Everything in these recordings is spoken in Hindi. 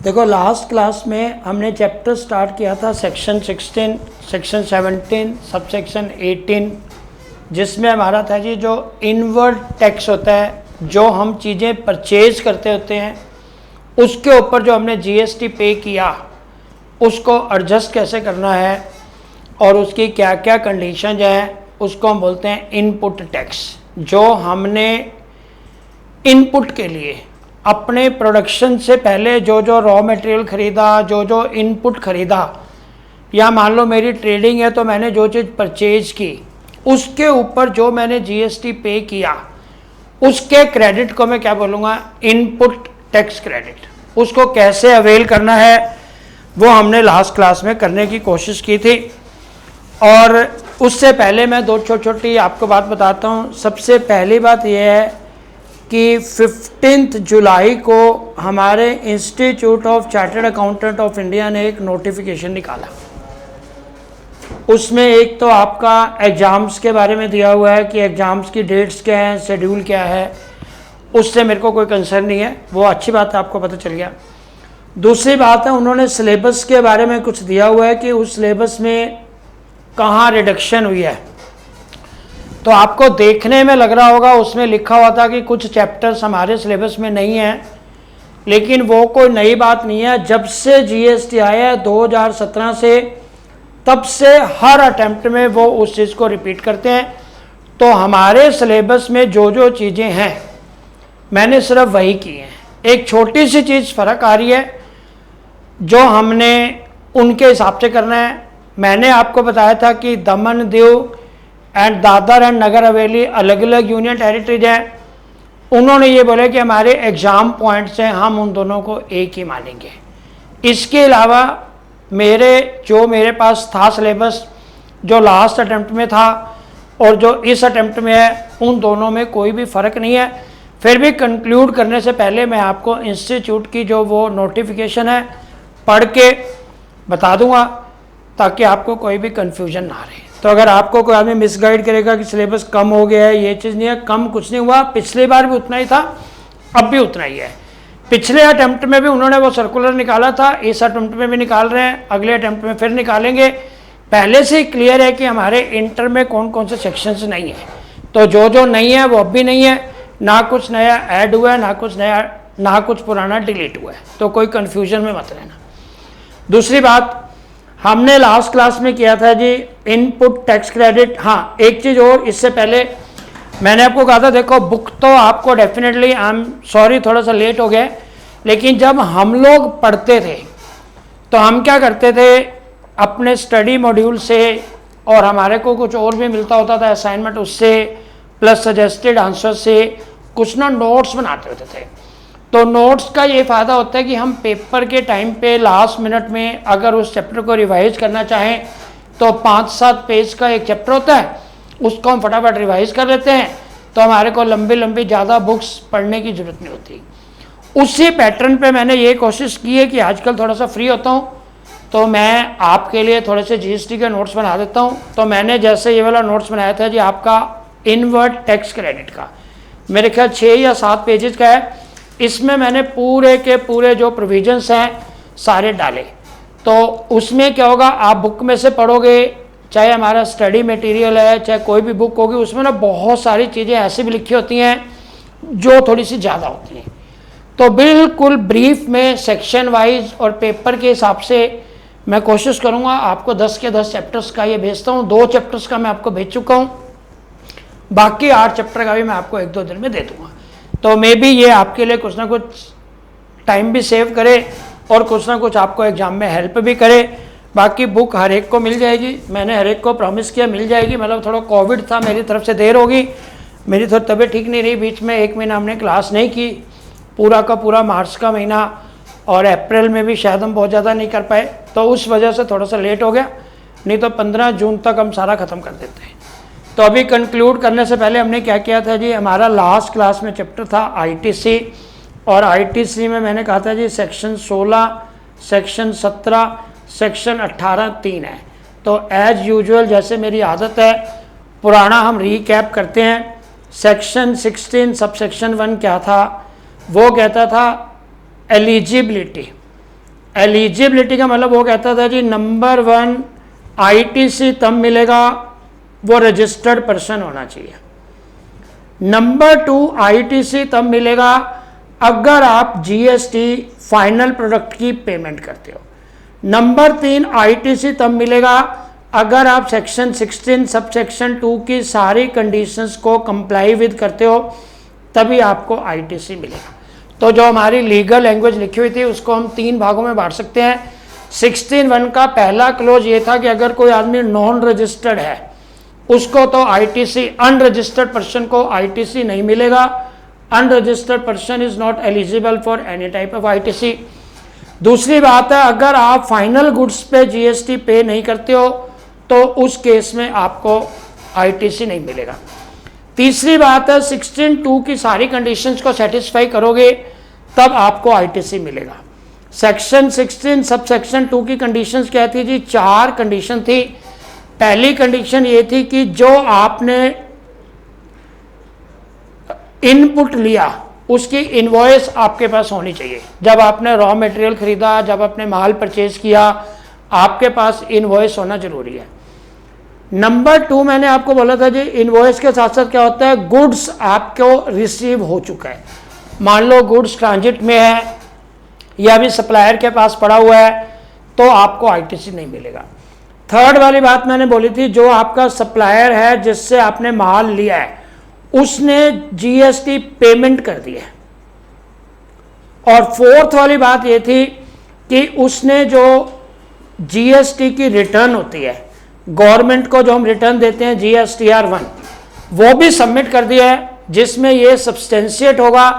देखो लास्ट क्लास में हमने चैप्टर स्टार्ट किया था सेक्शन 16, सेक्शन 17, सब सेक्शन 18, जिसमें हमारा था जी जो इनवर्ड टैक्स होता है, जो हम चीज़ें परचेज करते होते हैं उसके ऊपर जो हमने जीएसटी पे किया उसको एडजस्ट कैसे करना है और उसकी क्या क्या कंडीशन है, उसको हम बोलते हैं इनपुट टैक्स। जो हमने इनपुट के लिए अपने प्रोडक्शन से पहले जो जो रॉ मटेरियल ख़रीदा, जो जो इनपुट ख़रीदा, या मान लो मेरी ट्रेडिंग है तो मैंने जो चीज़ परचेज की उसके ऊपर जो मैंने जीएसटी पे किया उसके क्रेडिट को मैं क्या बोलूँगा, इनपुट टैक्स क्रेडिट। उसको कैसे अवेल करना है वो हमने लास्ट क्लास में करने की कोशिश की थी। और उससे पहले मैं दो छोटी आपको बात बताता हूँ। सबसे पहली बात यह है कि 15 जुलाई को हमारे institute of chartered accountant of India ने एक नोटिफिकेशन निकाला। उसमें एक तो आपका एग्ज़ाम्स के बारे में दिया हुआ है कि एग्ज़ाम्स की डेट्स क्या हैं, शेड्यूल क्या है, उससे मेरे को कोई कंसर्न नहीं है, वो अच्छी बात है, आपको पता चल गया। दूसरी बात है उन्होंने सिलेबस के बारे में कुछ दिया हुआ है कि उस सिलेबस में कहाँ रिडक्शन हुई है। तो आपको देखने में लग रहा होगा उसमें लिखा हुआ था कि कुछ चैप्टर्स हमारे सिलेबस में नहीं हैं, लेकिन वो कोई नई बात नहीं है। जब से जीएसटी आया है 2017 से, तब से हर अटेम्प्ट में वो उस चीज़ को रिपीट करते हैं। तो हमारे सिलेबस में जो जो चीज़ें हैं मैंने सिर्फ वही की हैं। एक छोटी सी चीज़ फ़र्क आ रही है जो हमने उनके हिसाब से करना है। मैंने आपको बताया था कि दमन, दीव एंड दादर एंड नगर हवेली अलग अलग यूनियन टेरिटरीज हैं। उन्होंने ये बोला कि हमारे एग्ज़ाम पॉइंट्स हैं, हम उन दोनों को एक ही मानेंगे। इसके अलावा मेरे पास था सिलेबस जो लास्ट अटेम्प्ट में था और जो इस अटेम्प्ट में है, उन दोनों में कोई भी फ़र्क नहीं है। फिर भी कंक्लूड करने से पहले मैं आपको इंस्टीट्यूट की जो वो नोटिफिकेशन है पढ़ के बता दूंगा ताकि आपको कोई भी कन्फ्यूजन ना रहे। तो अगर आपको कोई आदमी मिसगाइड करेगा कि सिलेबस कम हो गया है, ये चीज़ नहीं है, कम कुछ नहीं हुआ। पिछली बार भी उतना ही था, अब भी उतना ही है। पिछले अटेम्प्ट में भी उन्होंने वो सर्कुलर निकाला था, इस अटेम्प्ट में भी निकाल रहे हैं, अगले अटेम्प्ट में फिर निकालेंगे। पहले से ही क्लियर है कि हमारे इंटर में कौन कौन से सेक्शंस नहीं है। तो जो जो नहीं है वो अब भी नहीं है, ना कुछ नया ऐड हुआ है, ना कुछ पुराना डिलीट हुआ है। तो कोई कन्फ्यूजन में मत रहना। दूसरी बात हमने लास्ट क्लास में किया था जी इनपुट टैक्स क्रेडिट। हाँ, एक चीज़ और, इससे पहले मैंने आपको कहा था, देखो बुक तो आपको डेफिनेटली, आई एम सॉरी थोड़ा सा लेट हो गया, लेकिन जब हम लोग पढ़ते थे तो हम क्या करते थे, अपने स्टडी मॉड्यूल से और हमारे को कुछ और भी मिलता होता था असाइनमेंट, उससे प्लस सजेस्टेड आंसर से कुछ ना नोट्स बनाते होते थे। तो नोट्स का ये फ़ायदा होता है कि हम पेपर के टाइम पे लास्ट मिनट में अगर उस चैप्टर को रिवाइज करना चाहें तो 5-7 पेज का एक चैप्टर होता है, उसको हम फटाफट रिवाइज कर लेते हैं। तो हमारे को लंबी लंबी ज़्यादा बुक्स पढ़ने की ज़रूरत नहीं होती। उसी पैटर्न पे मैंने ये कोशिश की है कि आजकल थोड़ा सा फ्री होता हूँ तो मैं आपके लिए थोड़े से जीएसटी के नोट्स बना देता हूँ। तो मैंने जैसे ये वाला नोट्स बनाया था जी आपका इनवर्ड टैक्स क्रेडिट का, मेरे ख्याल 6 या 7 पेजेस का है। इसमें मैंने पूरे के पूरे जो प्रोविजंस हैं सारे डाले। तो उसमें क्या होगा, आप बुक में से पढ़ोगे, चाहे हमारा स्टडी मटेरियल है, चाहे कोई भी बुक होगी, उसमें ना बहुत सारी चीज़ें ऐसी भी लिखी होती हैं जो थोड़ी सी ज़्यादा होती हैं। तो बिल्कुल ब्रीफ में सेक्शन वाइज और पेपर के हिसाब से मैं कोशिश करूँगा आपको 10 के 10 चैप्टर्स का ये भेजता हूँ। 2 चैप्टर्स का मैं आपको भेज चुका हूँ, बाकी 8 चैप्टर का भी मैं आपको 1-2 दिन में दे दूँगा। तो मे बी ये आपके लिए कुछ ना कुछ टाइम भी सेव करे और कुछ ना कुछ आपको एग्ज़ाम में हेल्प भी करे। बाकी बुक हर एक को मिल जाएगी, मैंने हर एक को प्रॉमिस किया मिल जाएगी। मतलब थोड़ा कोविड था, मेरी तरफ से देर होगी, मेरी थोड़ी तबीयत ठीक नहीं रही, बीच में 1 महीना हमने क्लास नहीं की, पूरा का पूरा मार्च का महीना और अप्रैल में भी शायद हम बहुत ज़्यादा नहीं कर पाए, तो उस वजह से थोड़ा सा लेट हो गया। नहीं तो 15 जून तक हम सारा ख़त्म कर देते हैं। तो अभी कंक्लूड करने से पहले हमने क्या किया था जी, हमारा लास्ट क्लास में चैप्टर था आईटीसी, और आईटीसी में मैंने कहा था जी सेक्शन 16, सेक्शन 17, सेक्शन 18 3 है। तो एज यूजुअल जैसे मेरी आदत है पुराना हम रीकैप करते हैं। सेक्शन 16 सब सेक्शन 1 क्या था, वो कहता था एलिजिबिलिटी, एलिजिबिलिटी का मतलब वो कहता था जी नंबर 1 आईटीसी तब मिलेगा वो रजिस्टर्ड पर्सन होना चाहिए। नंबर 2 आईटीसी तब मिलेगा अगर आप जीएसटी फाइनल प्रोडक्ट की पेमेंट करते हो। नंबर 3 आईटीसी तब मिलेगा अगर आप सेक्शन 16 सब सेक्शन 2 की सारी कंडीशंस को कंप्लाई विद करते हो, तभी आपको आईटीसी मिलेगा। तो जो हमारी लीगल लैंग्वेज लिखी हुई थी उसको हम 3 भागों में बांट सकते हैं। 16(1) का पहला क्लोज ये था कि अगर कोई आदमी नॉन रजिस्टर्ड है उसको तो आईटीसी, अनरजिस्टर्ड पर्सन को आईटीसी नहीं मिलेगा। Unregistered person is not eligible for any type of ITC. दूसरी बात है, अगर आप फाइनल गुड्स पे जीएसटी पे नहीं करते हो तो उस केस में आपको आईटीसी नहीं मिलेगा। तीसरी बात है, 16(2) की सारी कंडीशंस को सेटिस्फाई करोगे तब आपको आईटीसी मिलेगा। सेक्शन 16 सब सेक्शन 2 की कंडीशंस क्या थी जी? 4 कंडीशन थी। पहली कंडीशन ये थी कि जो आपने इनपुट लिया उसकी इनवॉइस आपके पास होनी चाहिए। जब आपने रॉ मटेरियल खरीदा, जब आपने माल परचेज किया, आपके पास इनवॉइस होना जरूरी है। नंबर 2 मैंने आपको बोला था जी, इनवॉइस के साथ साथ क्या होता है, गुड्स आपको रिसीव हो चुका है। मान लो गुड्स ट्रांजिट में है या भी सप्लायर के पास पड़ा हुआ है तो आपको आईटीसी नहीं मिलेगा। थर्ड वाली बात मैंने बोली थी, जो आपका सप्लायर है जिससे आपने माल लिया है उसने जीएसटी पेमेंट कर दिया है। और फोर्थ वाली बात ये थी कि उसने जो जीएसटी की रिटर्न होती है, गवर्नमेंट को जो हम रिटर्न देते हैं GSTR 1, वो भी सबमिट कर दिया है, जिसमें ये सब्सटेंशिएट होगा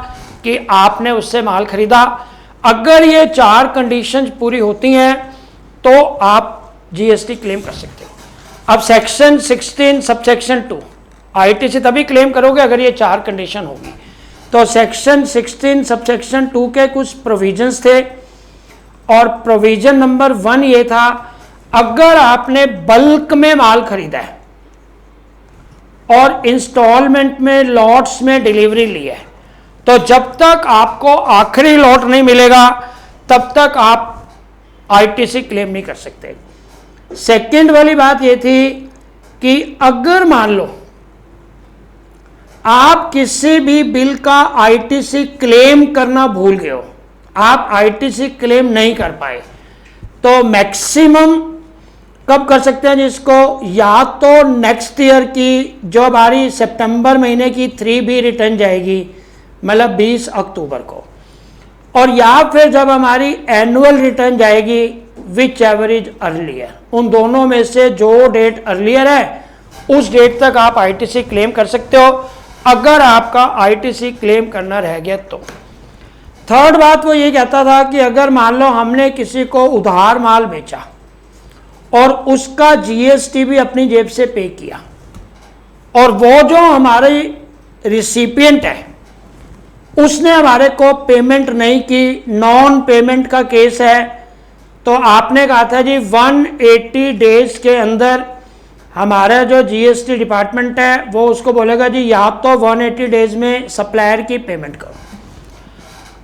कि आपने उससे माल खरीदा। अगर ये 4 कंडीशंस पूरी होती हैं तो आप जीएसटी क्लेम कर सकते हो। अब सेक्शन 16 सब सेक्शन 2 आईटीसी तभी क्लेम करोगे अगर ये 4 कंडीशन होगी। तो सेक्शन 16 सब सेक्शन 2 के कुछ प्रोविजंस थे और प्रोविजन नंबर 1 ये था, अगर आपने बल्क में माल खरीदा है और इंस्टॉलमेंट में लॉट्स में डिलीवरी ली है तो जब तक आपको आखिरी लॉट नहीं मिलेगा तब तक आप आईटीसी क्लेम नहीं कर सकते। सेकंड वाली बात यह थी कि अगर मान लो आप किसी भी बिल का आईटीसी क्लेम करना भूल गए हो, आप आईटीसी क्लेम नहीं कर पाए, तो मैक्सिमम कब कर सकते हैं जिसको, या तो नेक्स्ट ईयर की जो हमारी सितंबर महीने की 3B रिटर्न जाएगी, मतलब 20 अक्टूबर को, और या फिर जब हमारी एनुअल रिटर्न जाएगी विच एवर इज अर्लियर, उन दोनों में से जो डेट अर्लियर है उस डेट तक आप आईटीसी क्लेम कर सकते हो अगर आपका आईटीसी क्लेम करना रह गया तो। थर्ड बात वो ये कहता था कि अगर मान लो हमने किसी को उधार माल बेचा और उसका जीएसटी भी अपनी जेब से पे किया और वो जो हमारे रिसिपिएंट है उसने हमारे को पेमेंट नहीं की, नॉन पेमेंट का केस है, तो आपने कहा था जी 180 डेज के अंदर हमारा जो जीएसटी डिपार्टमेंट है वो उसको बोलेगा जी या तो 180 डेज में सप्लायर की पेमेंट करो।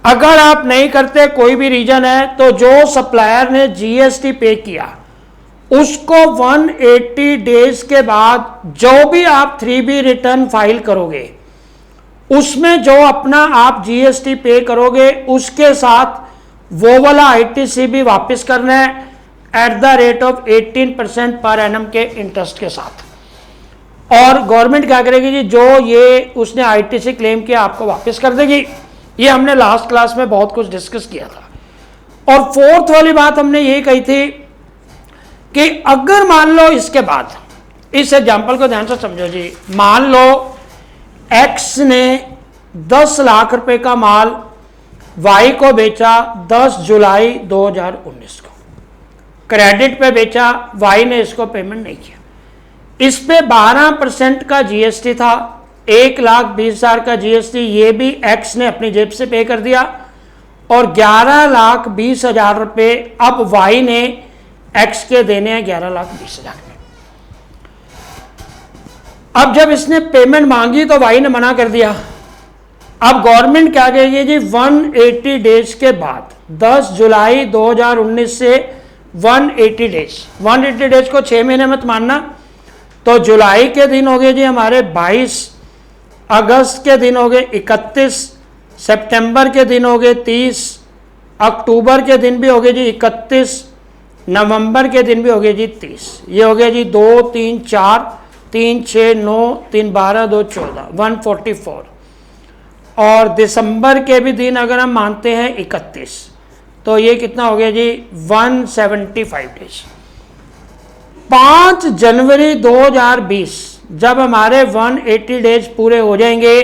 अगर आप नहीं करते, कोई भी रीजन है, तो जो सप्लायर ने जीएसटी पे किया उसको 180 डेज के बाद जो भी आप 3B रिटर्न फाइल करोगे उसमें जो अपना आप जीएसटी पे करोगे उसके साथ वो वाला आईटीसी भी वापस करना है at the rate of 18% per annum के इंटरेस्ट के साथ। और गवर्नमेंट क्या करेगी जी, जो ये उसने आईटीसी क्लेम किया आपको वापस कर देगी। ये हमने लास्ट क्लास में बहुत कुछ डिस्कस किया था। और फोर्थ वाली बात हमने ये कही थी कि अगर मान लो इसके बाद, इस एग्जाम्पल को ध्यान से समझो जी, मान लो एक्स ने 10 लाख रुपए का माल वाई को बेचा 10 जुलाई 2019 को, क्रेडिट पे बेचा, वाई ने इसको पेमेंट नहीं किया, इस पे 12% का जीएसटी था, 1,20,000 का जीएसटी ये भी एक्स ने अपनी जेब से पे कर दिया और 11,20,000 रुपए अब वाई ने एक्स के देने हैं 11,20,000 में। अब जब इसने पेमेंट मांगी तो वाई ने मना कर दिया अब गवर्नमेंट क्या कहेगी जी, 180 डेज के बाद 10 जुलाई 2019 से 180 डेज, 180 डेज को 6 महीने मत मानना, तो जुलाई के दिन हो गए जी हमारे 22, अगस्त के दिन हो गए 31, सितंबर के दिन हो गए 30, अक्टूबर के दिन भी हो गए जी 31, नवंबर के दिन भी हो गए जी 30। ये हो गया जी 2 3 4 3 6 9 3 12 2 14, 144। और दिसंबर के भी दिन अगर हम मानते हैं 31, तो ये कितना हो गया जी 175 डेज। 5 जनवरी 2020 जब हमारे 180 डेज पूरे हो जाएंगे,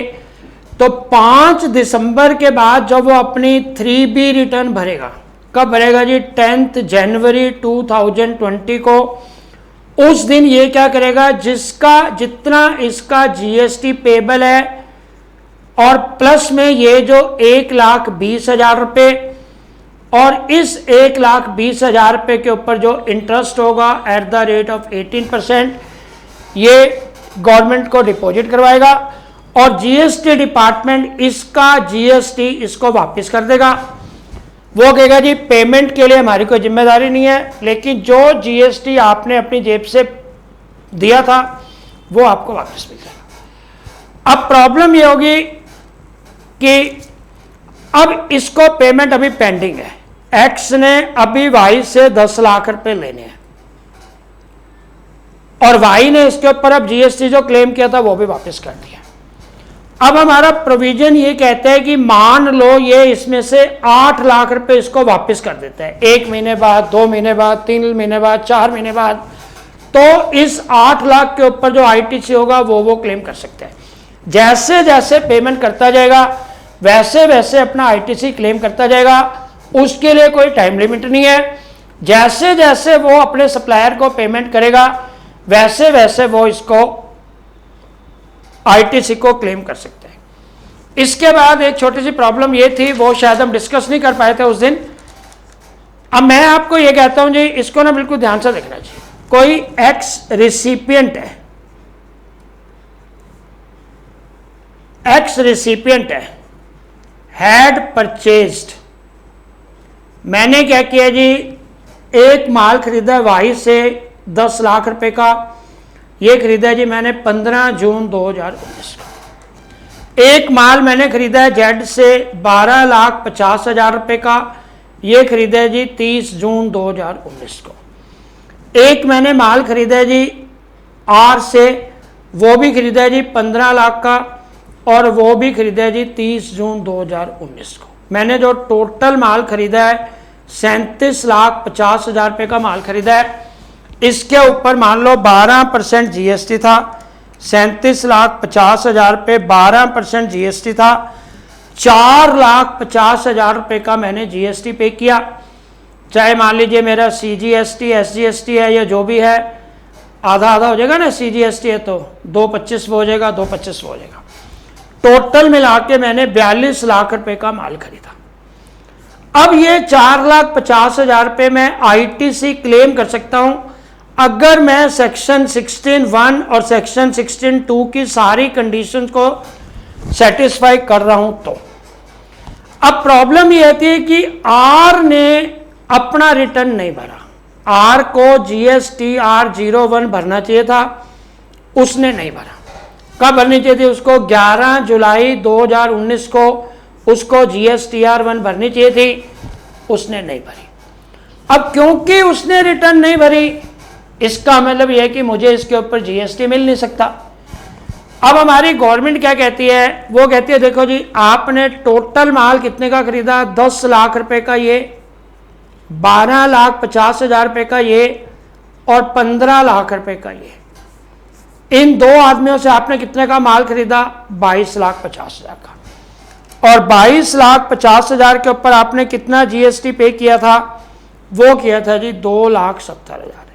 तो 5 दिसंबर के बाद जब वो अपनी 3B रिटर्न भरेगा, कब भरेगा जी 10 जनवरी 2020 को, उस दिन ये क्या करेगा, जिसका जितना इसका GST पेबल है और प्लस में ये जो 1,20,000 रुपये और इस 1,20,000 रुपये के ऊपर जो इंटरेस्ट होगा एट द रेट ऑफ 18%, ये गवर्नमेंट को डिपॉजिट करवाएगा और GST डिपार्टमेंट इसका GST इसको वापस कर देगा। वो कहेगा जी पेमेंट के लिए हमारी कोई जिम्मेदारी नहीं है, लेकिन जो GST आपने अपनी जेब से दिया था वो आपको वापस मिल जाएगा। अब प्रॉब्लम ये होगी कि अब इसको पेमेंट अभी पेंडिंग है, एक्स ने अभी वाई से 10 लाख रुपए लेने हैं और वाई ने इसके ऊपर अब GST जो क्लेम किया था वो भी वापस कर दिया। अब हमारा प्रोविजन ये कहता है कि मान लो ये इसमें से 8 लाख रुपए इसको वापस कर देता है, 1 महीने बाद, 2 महीने बाद, 3 महीने बाद, 4 महीने बाद, तो इस 8 लाख के ऊपर जो ITC होगा वो क्लेम कर सकते हैं। जैसे जैसे पेमेंट करता जाएगा वैसे वैसे अपना ITC क्लेम करता जाएगा, उसके लिए कोई टाइम लिमिट नहीं है। जैसे जैसे वो अपने सप्लायर को पेमेंट करेगा वैसे वैसे वो इसको ITC को क्लेम कर सकते हैं। इसके बाद एक छोटी सी प्रॉब्लम ये थी, वो शायद हम डिस्कस नहीं कर पाए थे उस दिन। अब मैं आपको ये कहता हूं जी, इसको ना बिल्कुल ध्यान से देखना चाहिए। कोई एक्स रिसिपिएंट है, हैड परचेज्ड, मैंने क्या किया जी, एक माल खरीदा वाई से 10 लाख रुपए का, ये खरीदा जी मैंने 15 जून 2019 का। एक माल मैंने खरीदा है जेड से 12,50,000 रुपए का, ये खरीदा है जी 30 जून 2019 को। एक मैंने माल खरीदा है जी आर से, वो भी खरीदा है जी 15 लाख का और वो भी खरीदा है जी 30 जून 2019 को। मैंने जो टोटल माल खरीदा है 37,50,000 रुपये का माल खरीदा है, इसके ऊपर मान लो 12% GST था, 37,50,000 रुपये 12% GST था, 4,50,000 रुपये का मैंने GST पे किया। चाहे मान लीजिए मेरा CGST SGST है या जो भी है, आधा आधा हो जाएगा ना, CGST है तो 2,25 हो जाएगा, 2,25 हो जाएगा। टोटल मिला के मैंने 42 लाख रुपए का माल खरीदा। अब ये 4,50,000 रुपये मैं ITC क्लेम कर सकता हूं अगर मैं सेक्शन 16(1) और सेक्शन 16(2) की सारी कंडीशंस को सेटिस्फाई कर रहा हूं तो। अब प्रॉब्लम ये आती है कि आर ने अपना रिटर्न नहीं भरा, आर को GSTR 01 भरना चाहिए था, उसने नहीं भरा। कब भरनी चाहिए थी उसको? 11 जुलाई 2019 को उसको GSTR 1 भरनी चाहिए थी, उसने नहीं भरी। अब क्योंकि उसने रिटर्न नहीं भरी, इसका मतलब यह है कि मुझे इसके ऊपर GST मिल नहीं सकता। अब हमारी गवर्नमेंट क्या कहती है? वो कहती है देखो जी, आपने टोटल माल कितने का खरीदा? 10 लाख रुपए का ये, 12,50,000 रुपए का ये और 15 लाख रुपए का ये। इन दो आदमियों से आपने कितने का माल खरीदा? 22,50,000 का। और 22,50,000 के ऊपर आपने कितना GST पे किया था? वो किया था जी 2,70,000।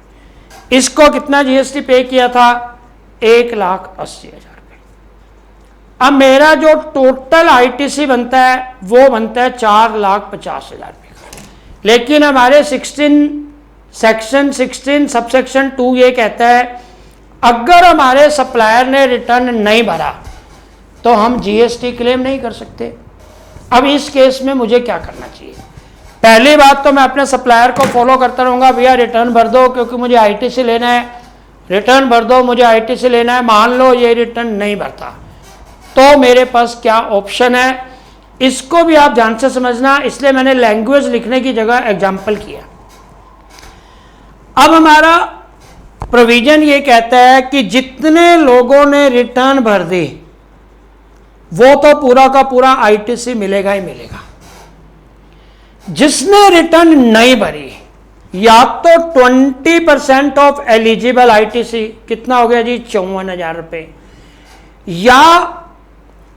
इसको कितना GST पे किया था? 1,80,000 रुपये। अब मेरा जो टोटल ITC बनता है वो बनता है 4,50,000 रुपये का। लेकिन हमारे सेक्शन 16 सबसेक्शन 2 ये कहता है अगर हमारे सप्लायर ने रिटर्न नहीं भरा तो हम जीएसटी क्लेम नहीं कर सकते। अब इस केस में मुझे क्या करना चाहिए? पहली बात तो मैं अपने सप्लायर को फॉलो करता रहूँगा, भैया रिटर्न भर दो क्योंकि मुझे आईटीसी लेना है, रिटर्न भर दो मुझे आईटीसी लेना है। मान लो ये रिटर्न नहीं भरता तो मेरे पास क्या ऑप्शन है, इसको भी आप ध्यान से समझना, इसलिए मैंने लैंग्वेज लिखने की जगह एग्जाम्पल किया। अब हमारा प्रोविजन ये कहता है कि जितने लोगों ने रिटर्न भर दी वो तो पूरा का पूरा आईटीसी मिलेगा ही मिलेगा। जिसने रिटर्न नहीं भरी या तो 20% ऑफ एलिजिबल आईटीसी, कितना हो गया जी 54,000 रुपये, या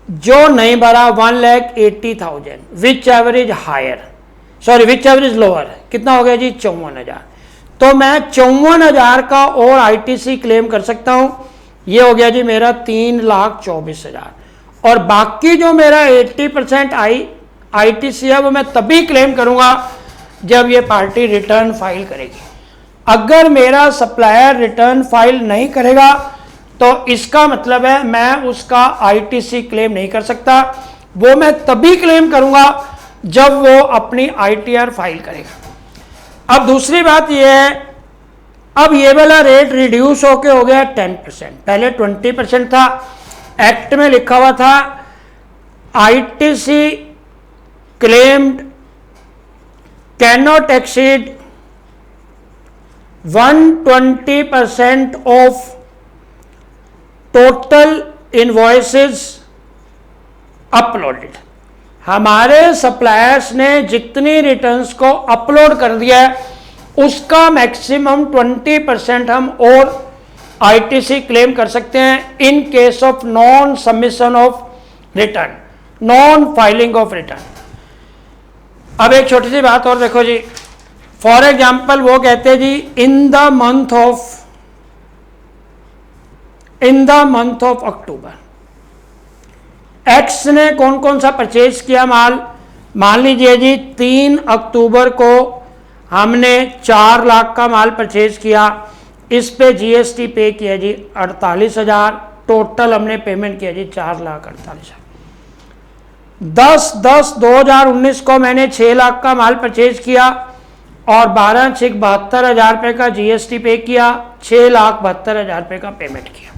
जो नहीं भरा 1,80,000, which average higher, sorry which average lower, कितना हो गया जी 54,000। तो मैं 54,000 का और आईटीसी क्लेम कर सकता हूं। ये हो गया जी मेरा 3,24,000। और बाकी जो मेरा 80% आईटीसी है वो मैं तभी क्लेम करूंगा जब ये पार्टी रिटर्न फाइल करेगी। अगर मेरा सप्लायर रिटर्न फाइल नहीं करेगा तो इसका मतलब है मैं उसका आईटीसी क्लेम नहीं कर सकता। वो मैं तभी क्लेम करूंगा जब वो अपनी आईटीआर फाइल करेगा। अब दूसरी बात यह है, अब ये वाला रेट रिड्यूस होके हो गया 10%, पहले 20% था। एक्ट में लिखा हुआ था ITC claimed can not exceed 120% of total invoices uploaded. हमारे सप्लायर्स ने जितनी रिटर्न्स को अपलोड कर दिया है उसका मैक्सिमम 20% हम और आईटीसी क्लेम कर सकते हैं इन case of non submission of return, non filing of return. अब एक छोटी सी बात और देखो जी, फॉर एग्जाम्पल वो कहते हैं जी in the month of October X ने कौन कौन सा परचेज किया माल। मान लीजिए जी 3 अक्टूबर को हमने 4 लाख का माल परचेज किया, इस पे जीएसटी पे किया जी 48,000, टोटल हमने पेमेंट किया जी 4,48,000। 10/10/2019 को मैंने 6 लाख का माल परचेज किया और 12,72,000 रुपये का जीएसटी पे किया, 6,72,000 रुपये का पेमेंट किया।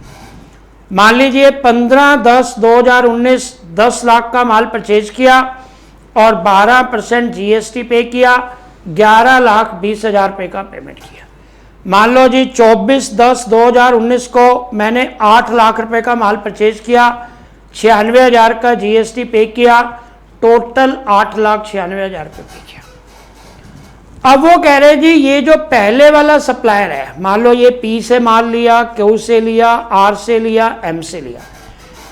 मान लीजिए 15/10/2019 10 लाख का माल परचेज किया और 12% जीएसटी पे किया, 11,20,000 रुपये का पेमेंट किया। मान लो जी 24/10/2019 को मैंने 8 लाख रुपए का माल परचेज किया, 96,000 का जीएसटी पे किया, टोटल 8,96,000 रुपये पे किया। अब वो कह रहे जी ये जो पहले वाला सप्लायर है, मान लो ये पी से माल लिया, क्यू से लिया, आर से लिया, एम से लिया।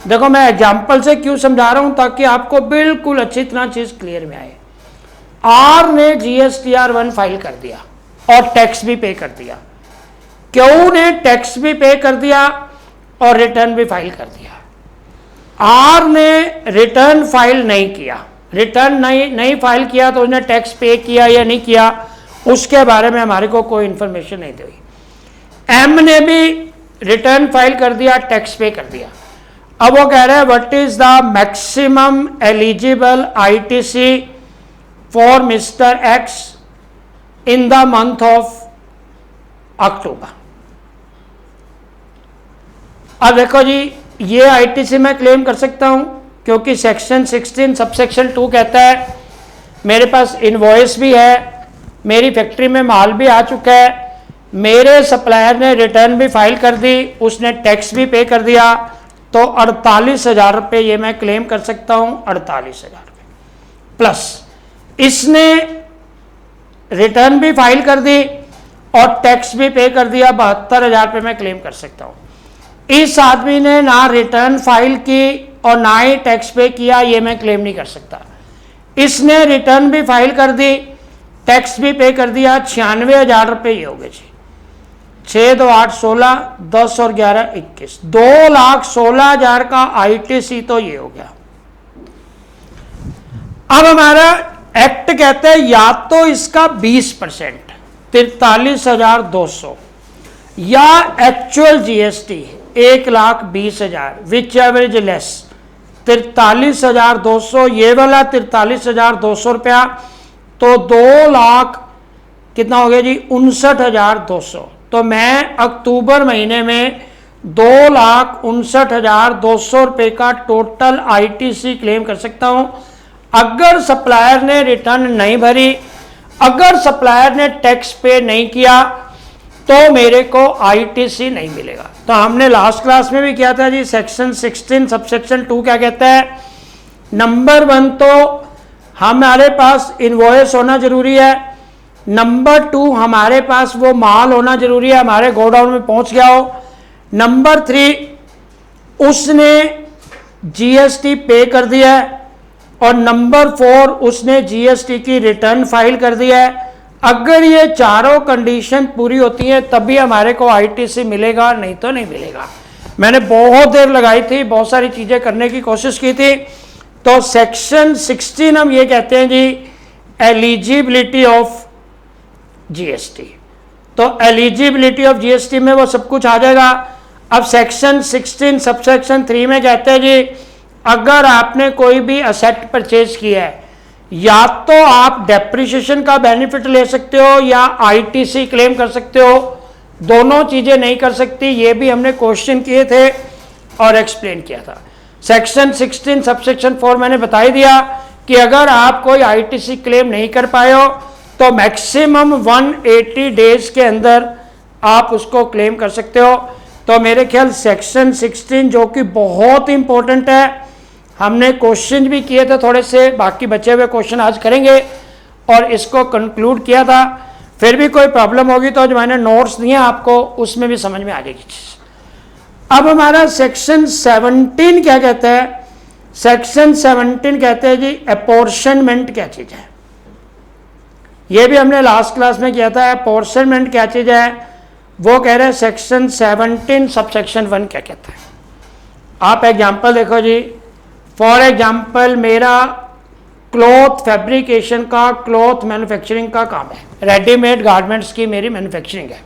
देखो मैं एग्जाम्पल से क्यों समझा रहा हूं ताकि आपको बिल्कुल अच्छी तरह चीज क्लियर में आए। आर ने जीएसटीआर 1 फाइल कर दिया और टैक्स भी पे कर दिया, क्यू ने टैक्स भी पे कर दिया और रिटर्न भी फाइल कर दिया। आर ने रिटर्न फाइल नहीं किया, रिटर्न नहीं फाइल किया तो उसने टैक्स पे किया या नहीं किया उसके बारे में हमारे को कोई इंफॉर्मेशन नहीं दी। एम ने भी रिटर्न फाइल कर दिया, टैक्स पे कर दिया। अब वो कह रहे हैं what is the maximum eligible ITC for mister x in the month of अक्टूबर। अब देखो जी ये आईटीसी मैं क्लेम कर सकता हूं क्योंकि सेक्शन 16 सबसेक्शन 2 कहता है मेरे पास इनवॉइस भी है, मेरी फैक्ट्री में माल भी आ चुका है, मेरे सप्लायर ने रिटर्न भी फाइल कर दी, उसने टैक्स भी पे कर दिया, तो 48,000 रुपये ये मैं क्लेम कर सकता हूं। 48,000 रुपये प्लस इसने रिटर्न भी फाइल कर दी और टैक्स भी पे कर दिया, 72,000 रुपये मैं क्लेम कर सकता हूं। इस आदमी ने ना रिटर्न फाइल की और ना ही टैक्स पे किया, ये मैं क्लेम नहीं कर सकता। इसने रिटर्न भी फाइल कर दी, टैक्स भी पे कर दिया, 96,000 रुपये ये हो गए जी। 6 2 8 16 10 और 11 21, 2,16,000 का आईटीसी तो ये हो गया। अब हमारा एक्ट कहता है या तो इसका 20% 43,200 या एक्चुअल जीएसटी 1,20,000 विच एवरेज लेस 43,200, ये वाला 43,200 रुपया, तो 2 लाख कितना हो गया जी 59,200। तो मैं अक्टूबर महीने में 2,59,200 रुपये का टोटल आईटीसी क्लेम कर सकता हूं। अगर सप्लायर ने रिटर्न नहीं भरी, अगर सप्लायर ने टैक्स पे नहीं किया, तो मेरे को आईटीसी नहीं मिलेगा। तो हमने लास्ट क्लास में भी किया था जी, सेक्शन 16 सबसेक्शन 2 क्या कहता है। नंबर 1 तो हमारे पास इनवॉइस होना जरूरी है। नंबर 2 हमारे पास वो माल होना जरूरी है, हमारे गोडाउन में पहुंच गया हो। नंबर 3 उसने जीएसटी पे कर दिया है। और नंबर 4 उसने जीएसटी की रिटर्न फाइल कर दिया है। अगर ये चारों कंडीशन पूरी होती है तभी हमारे को आईटीसी मिलेगा, नहीं तो नहीं मिलेगा। मैंने बहुत देर लगाई थी, बहुत सारी चीजें करने की कोशिश की थी। तो सेक्शन 16 हम ये कहते हैं जी एलिजिबिलिटी ऑफ जीएसटी। तो एलिजिबिलिटी ऑफ जीएसटी में वो सब कुछ आ जाएगा। अब सेक्शन 16 सबसेक्शन 3 में कहते हैं जी अगर आपने कोई भी असेट परचेज किया है, या तो आप डेप्रिसिएशन का बेनिफिट ले सकते हो या आईटीसी क्लेम कर सकते हो। दोनों चीजें नहीं कर सकती, ये भी हमने क्वेश्चन किए थे और एक्सप्लेन किया था। सेक्शन 16 सबसेक्शन 4 मैंने बता ही दिया कि अगर आप कोई आईटीसी क्लेम नहीं कर पाए हो तो मैक्सिमम 180 डेज के अंदर आप उसको क्लेम कर सकते हो। तो मेरे ख्याल सेक्शन 16 जो कि बहुत इंपॉर्टेंट है, हमने क्वेश्चन भी किए थे थोड़े से, बाकी बचे हुए क्वेश्चन आज करेंगे और इसको कंक्लूड किया था। फिर भी कोई प्रॉब्लम होगी तो जो मैंने नोट्स दिए आपको उसमें भी समझ में आ जाएगी चीज। अब हमारा सेक्शन 17 क्या कहता है। सेक्शन 17 कहते हैं जी अपॉर्शनमेंट क्या चीज है। ये भी हमने लास्ट क्लास में किया था। अपॉर्शनमेंट क्या चीज है वो कह रहे हैं सेक्शन 17 सबसेक्शन 1 क्या कहता है। आप एग्जाम्पल देखो जी। फॉर एग्जाम्पल मेरा क्लॉथ फैब्रिकेशन का, क्लॉथ मैन्युफैक्चरिंग का काम है, रेडीमेड गारमेंट्स की मेरी मैन्युफैक्चरिंग है।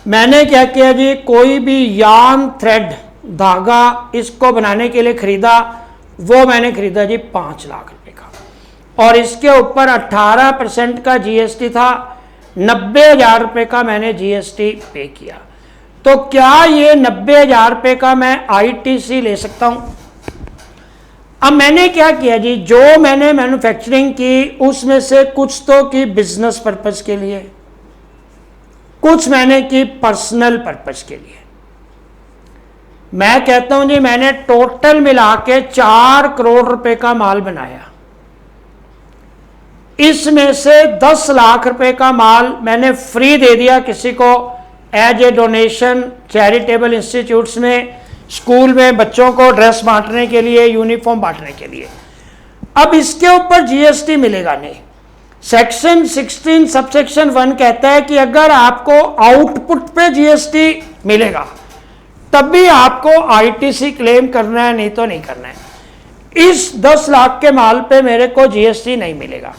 मैंने क्या किया जी, कोई भी यार्न थ्रेड धागा इसको बनाने के लिए खरीदा, वो मैंने खरीदा जी 5 लाख रुपए का, और इसके ऊपर 18% का जीएसटी था। 90,000 रुपए का मैंने जीएसटी पे किया। तो क्या ये 90,000 रुपए का मैं आईटीसी ले सकता हूं। अब मैंने क्या किया जी, जो मैंने मैन्युफैक्चरिंग की उसमें से कुछ तो की बिजनेस पर्पस के लिए, कुछ मैंने की पर्सनल पर्पस के लिए। मैं कहता हूं जी मैंने टोटल मिला के 4 करोड़ रुपए का माल बनाया। इसमें से 10 लाख रुपए का माल मैंने फ्री दे दिया किसी को as a donation charitable institutes में, स्कूल में बच्चों को ड्रेस बांटने के लिए, यूनिफॉर्म बांटने के लिए। अब इसके ऊपर जीएसटी मिलेगा नहीं। सेक्शन 16 सबसेक्शन 1 कहता है कि अगर आपको आउटपुट पे जीएसटी मिलेगा तभी आपको आईटीसी क्लेम करना है, नहीं तो नहीं करना है। इस 10 लाख के माल पे मेरे को जीएसटी नहीं मिलेगा।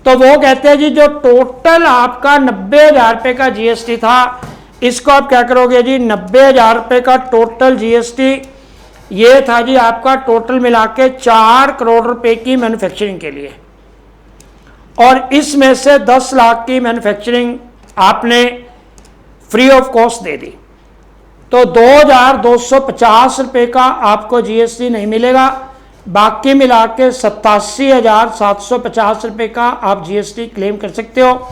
तो वो कहते हैं जी जो टोटल आपका 90,000 रुपए का जीएसटी था, इसको आप क्या करोगे जी, 90,000 रुपए का टोटल जीएसटी, ये था जी आपका टोटल मिला के 4 करोड़ रुपए की मैन्युफैक्चरिंग के लिए, और इसमें से 10 लाख की मैन्युफैक्चरिंग आपने फ्री ऑफ कॉस्ट दे दी। तो 2,250 रुपए का आपको जीएसटी नहीं मिलेगा। बाकी मिला के 87,750 रुपए का आप जीएसटी क्लेम कर सकते हो।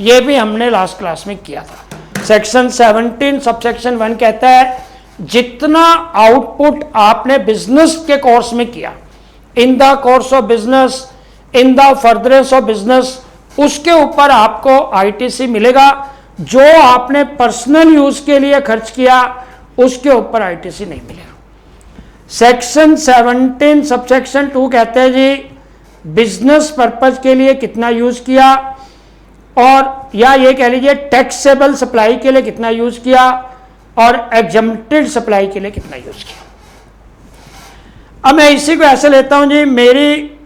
ये भी हमने लास्ट क्लास में किया था। सेक्शन 17 सबसेक्शन 1 कहता है जितना आउटपुट आपने बिजनेस के कोर्स में किया, in the course of business, in the furtherance of business, उसके ऊपर आपको आईटीसी मिलेगा। जो आपने पर्सनल यूज के लिए खर्च किया उसके ऊपर आईटीसी नहीं मिलेगा। सेक्शन 17 सबसेक्शन 2 कहते हैं जी बिजनेस पर्पज के लिए कितना यूज किया, और या ये कह लीजिए टैक्सेबल सप्लाई के लिए कितना यूज किया, और एग्जम्प्टेड सप्लाई के लिए कितना यूज किया। अब मैं इसी को ऐसे लेता हूं जी, मेरी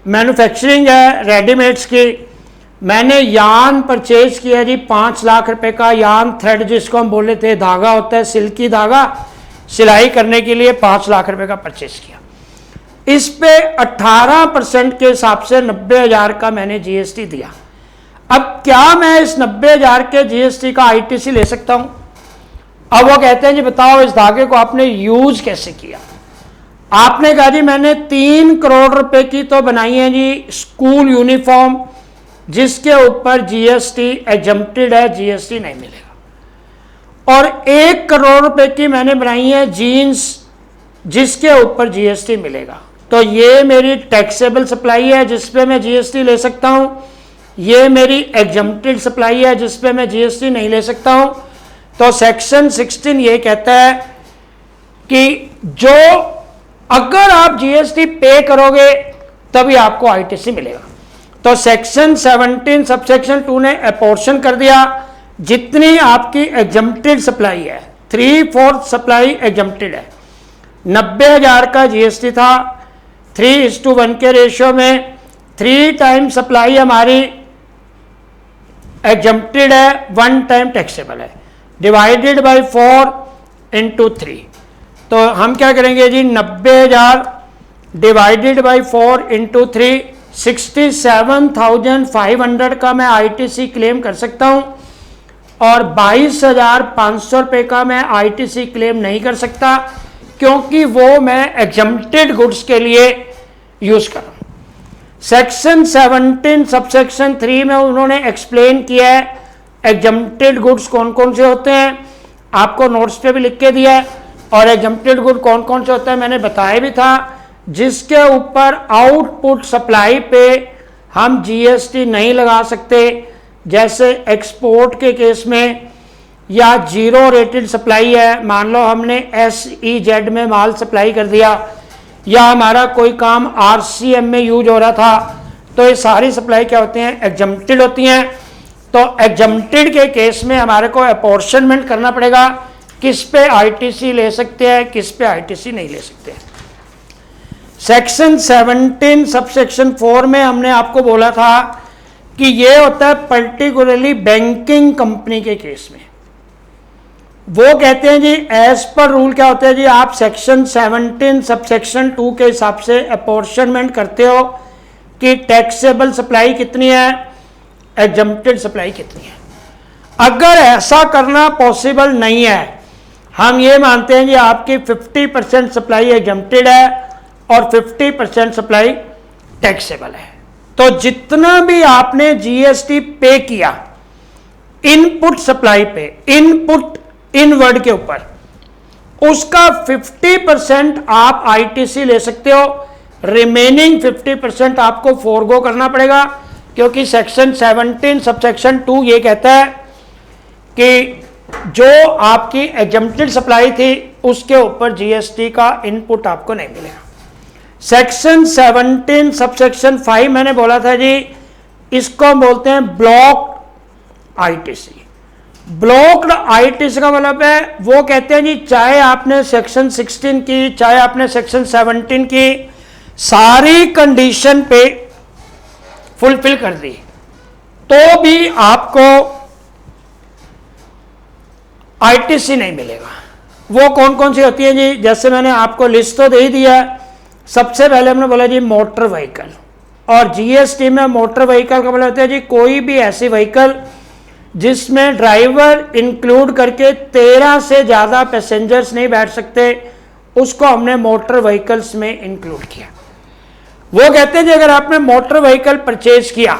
मैन्युफैक्चरिंग है रेडीमेड्स की, मैंने यार्न परचेज किया जी 5 लाख रुपए का। यार्न थ्रेड जिसको हम बोले थे, धागा होता है सिल्की धागा, सिलाई करने के लिए 5 लाख रुपए का परचेस किया। इस पे 18% के हिसाब से 90,000 का मैंने जीएसटी दिया। अब क्या मैं इस 90,000 के जीएसटी का आईटीसी ले सकता हूं? अब वो कहते हैं जी बताओ इस धागे को आपने यूज कैसे किया? आपने कहा जी मैंने 3 करोड़ रुपए की तो बनाई है जी स्कूल यूनिफॉर्म, जिसके ऊपर जीएसटी एग्जम्प्टेड है, जीएसटी नहीं मिलेगा। और 1 करोड़ रुपए की मैंने बनाई है जीन्स, जिसके ऊपर जीएसटी मिलेगा। तो ये मेरी टैक्सेबल सप्लाई है जिसपे मैं जीएसटी ले सकता हूं, ये मेरी एग्जम्प्टेड सप्लाई है जिसपे मैं जीएसटी नहीं ले सकता हूं। तो सेक्शन 16 ये कहता है कि जो अगर आप जीएसटी पे करोगे तभी आपको आईटीसी मिलेगा। तो सेक्शन 17 सबसेक्शन 2 ने अपोर्शन कर दिया, जितनी आपकी एग्जम्प्टेड सप्लाई है, 3/4 सप्लाई एग्जम्प्टेड है, 90,000 का जीएसटी था, 3:1 के रेशियो में 3 टाइम सप्लाई हमारी एग्जम्प्टेड है, 1 टाइम टैक्सेबल है, डिवाइडेड बाय 4 इंटू 3। तो हम क्या करेंगे जी 90,000 डिवाइडेड बाय 4 इंटू 3, 67,500 का मैं आईटीसी क्लेम कर सकता हूं और 22,500 रुपये का मैं आईटीसी क्लेम नहीं कर सकता, क्योंकि वो मैं एग्जम्प्टेड गुड्स के लिए यूज कर रहा हूं। सेक्शन 17 सबसेक्शन 3 में उन्होंने एक्सप्लेन किया है एग्जम्प्टेड गुड्स कौन कौन से होते हैं, आपको नोट्स पे भी लिख के दिया है। और एग्जम्प्टेड गुड कौन कौन से होते हैं मैंने बताया भी था, जिसके ऊपर आउटपुट सप्लाई पे हम जीएसटी नहीं लगा सकते, जैसे एक्सपोर्ट के केस में, या जीरो रेटेड सप्लाई है, मान लो हमने SEZ में माल सप्लाई कर दिया, या हमारा कोई काम RCM में यूज हो रहा था, तो ये सारी सप्लाई क्या होती हैं एग्जम्प्टेड होती हैं। तो एग्जम्प्टेड के केस में हमारे को अपॉर्शनमेंट करना पड़ेगा, किस पे आईटीसी ले सकते हैं, किस पे आईटीसी नहीं ले सकते। सेक्शन 17 सबसेक्शन 4 में हमने आपको बोला था कि ये होता है पर्टिकुलरली बैंकिंग कंपनी के केस में। वो कहते हैं जी एज पर रूल क्या होता है जी, आप सेक्शन 17 सबसेक्शन 2 के हिसाब से अपॉर्शनमेंट करते हो कि टैक्सेबल सप्लाई कितनी है, एग्जम्प्टेड सप्लाई कितनी है। अगर ऐसा करना पॉसिबल नहीं है, हम ये मानते हैं कि आपकी 50% सप्लाई एग्जम्प्टेड है और 50% सप्लाई टैक्सेबल है, तो जितना भी आपने जीएसटी पे किया इनपुट सप्लाई पे, इनपुट इनवर्ड के ऊपर, उसका 50% आप आईटीसी ले सकते हो, रिमेनिंग 50% आपको फोरगो करना पड़ेगा, क्योंकि सेक्शन 17 सबसेक्शन 2 ये कहता है कि जो आपकी एग्जम्प्टेड सप्लाई थी उसके ऊपर जीएसटी का इनपुट आपको नहीं मिलेगा। सेक्शन 17 सबसेक्शन 5 मैंने बोला था जी, इसको बोलते हैं ब्लॉक आईटीसी। ब्लॉक्ड आईटीसी का मतलब है, वो कहते हैं जी चाहे आपने सेक्शन 16 की, चाहे आपने सेक्शन 17 की सारी कंडीशन पे फुलफिल कर दी, तो भी आपको आईटीसी नहीं मिलेगा। वो कौन कौन सी होती है जी, जैसे मैंने आपको लिस्ट तो दे ही दिया है। सबसे पहले हमने बोला जी मोटर व्हीकल, और जीएसटी में मोटर व्हीकल का मतलब होता है जी कोई भी ऐसी व्हीकल जिसमें ड्राइवर इंक्लूड करके 13 से ज़्यादा पैसेंजर्स नहीं बैठ सकते, उसको हमने मोटर व्हीकल्स में इंक्लूड किया। वो कहते हैं जी अगर आपने मोटर व्हीकल परचेज किया,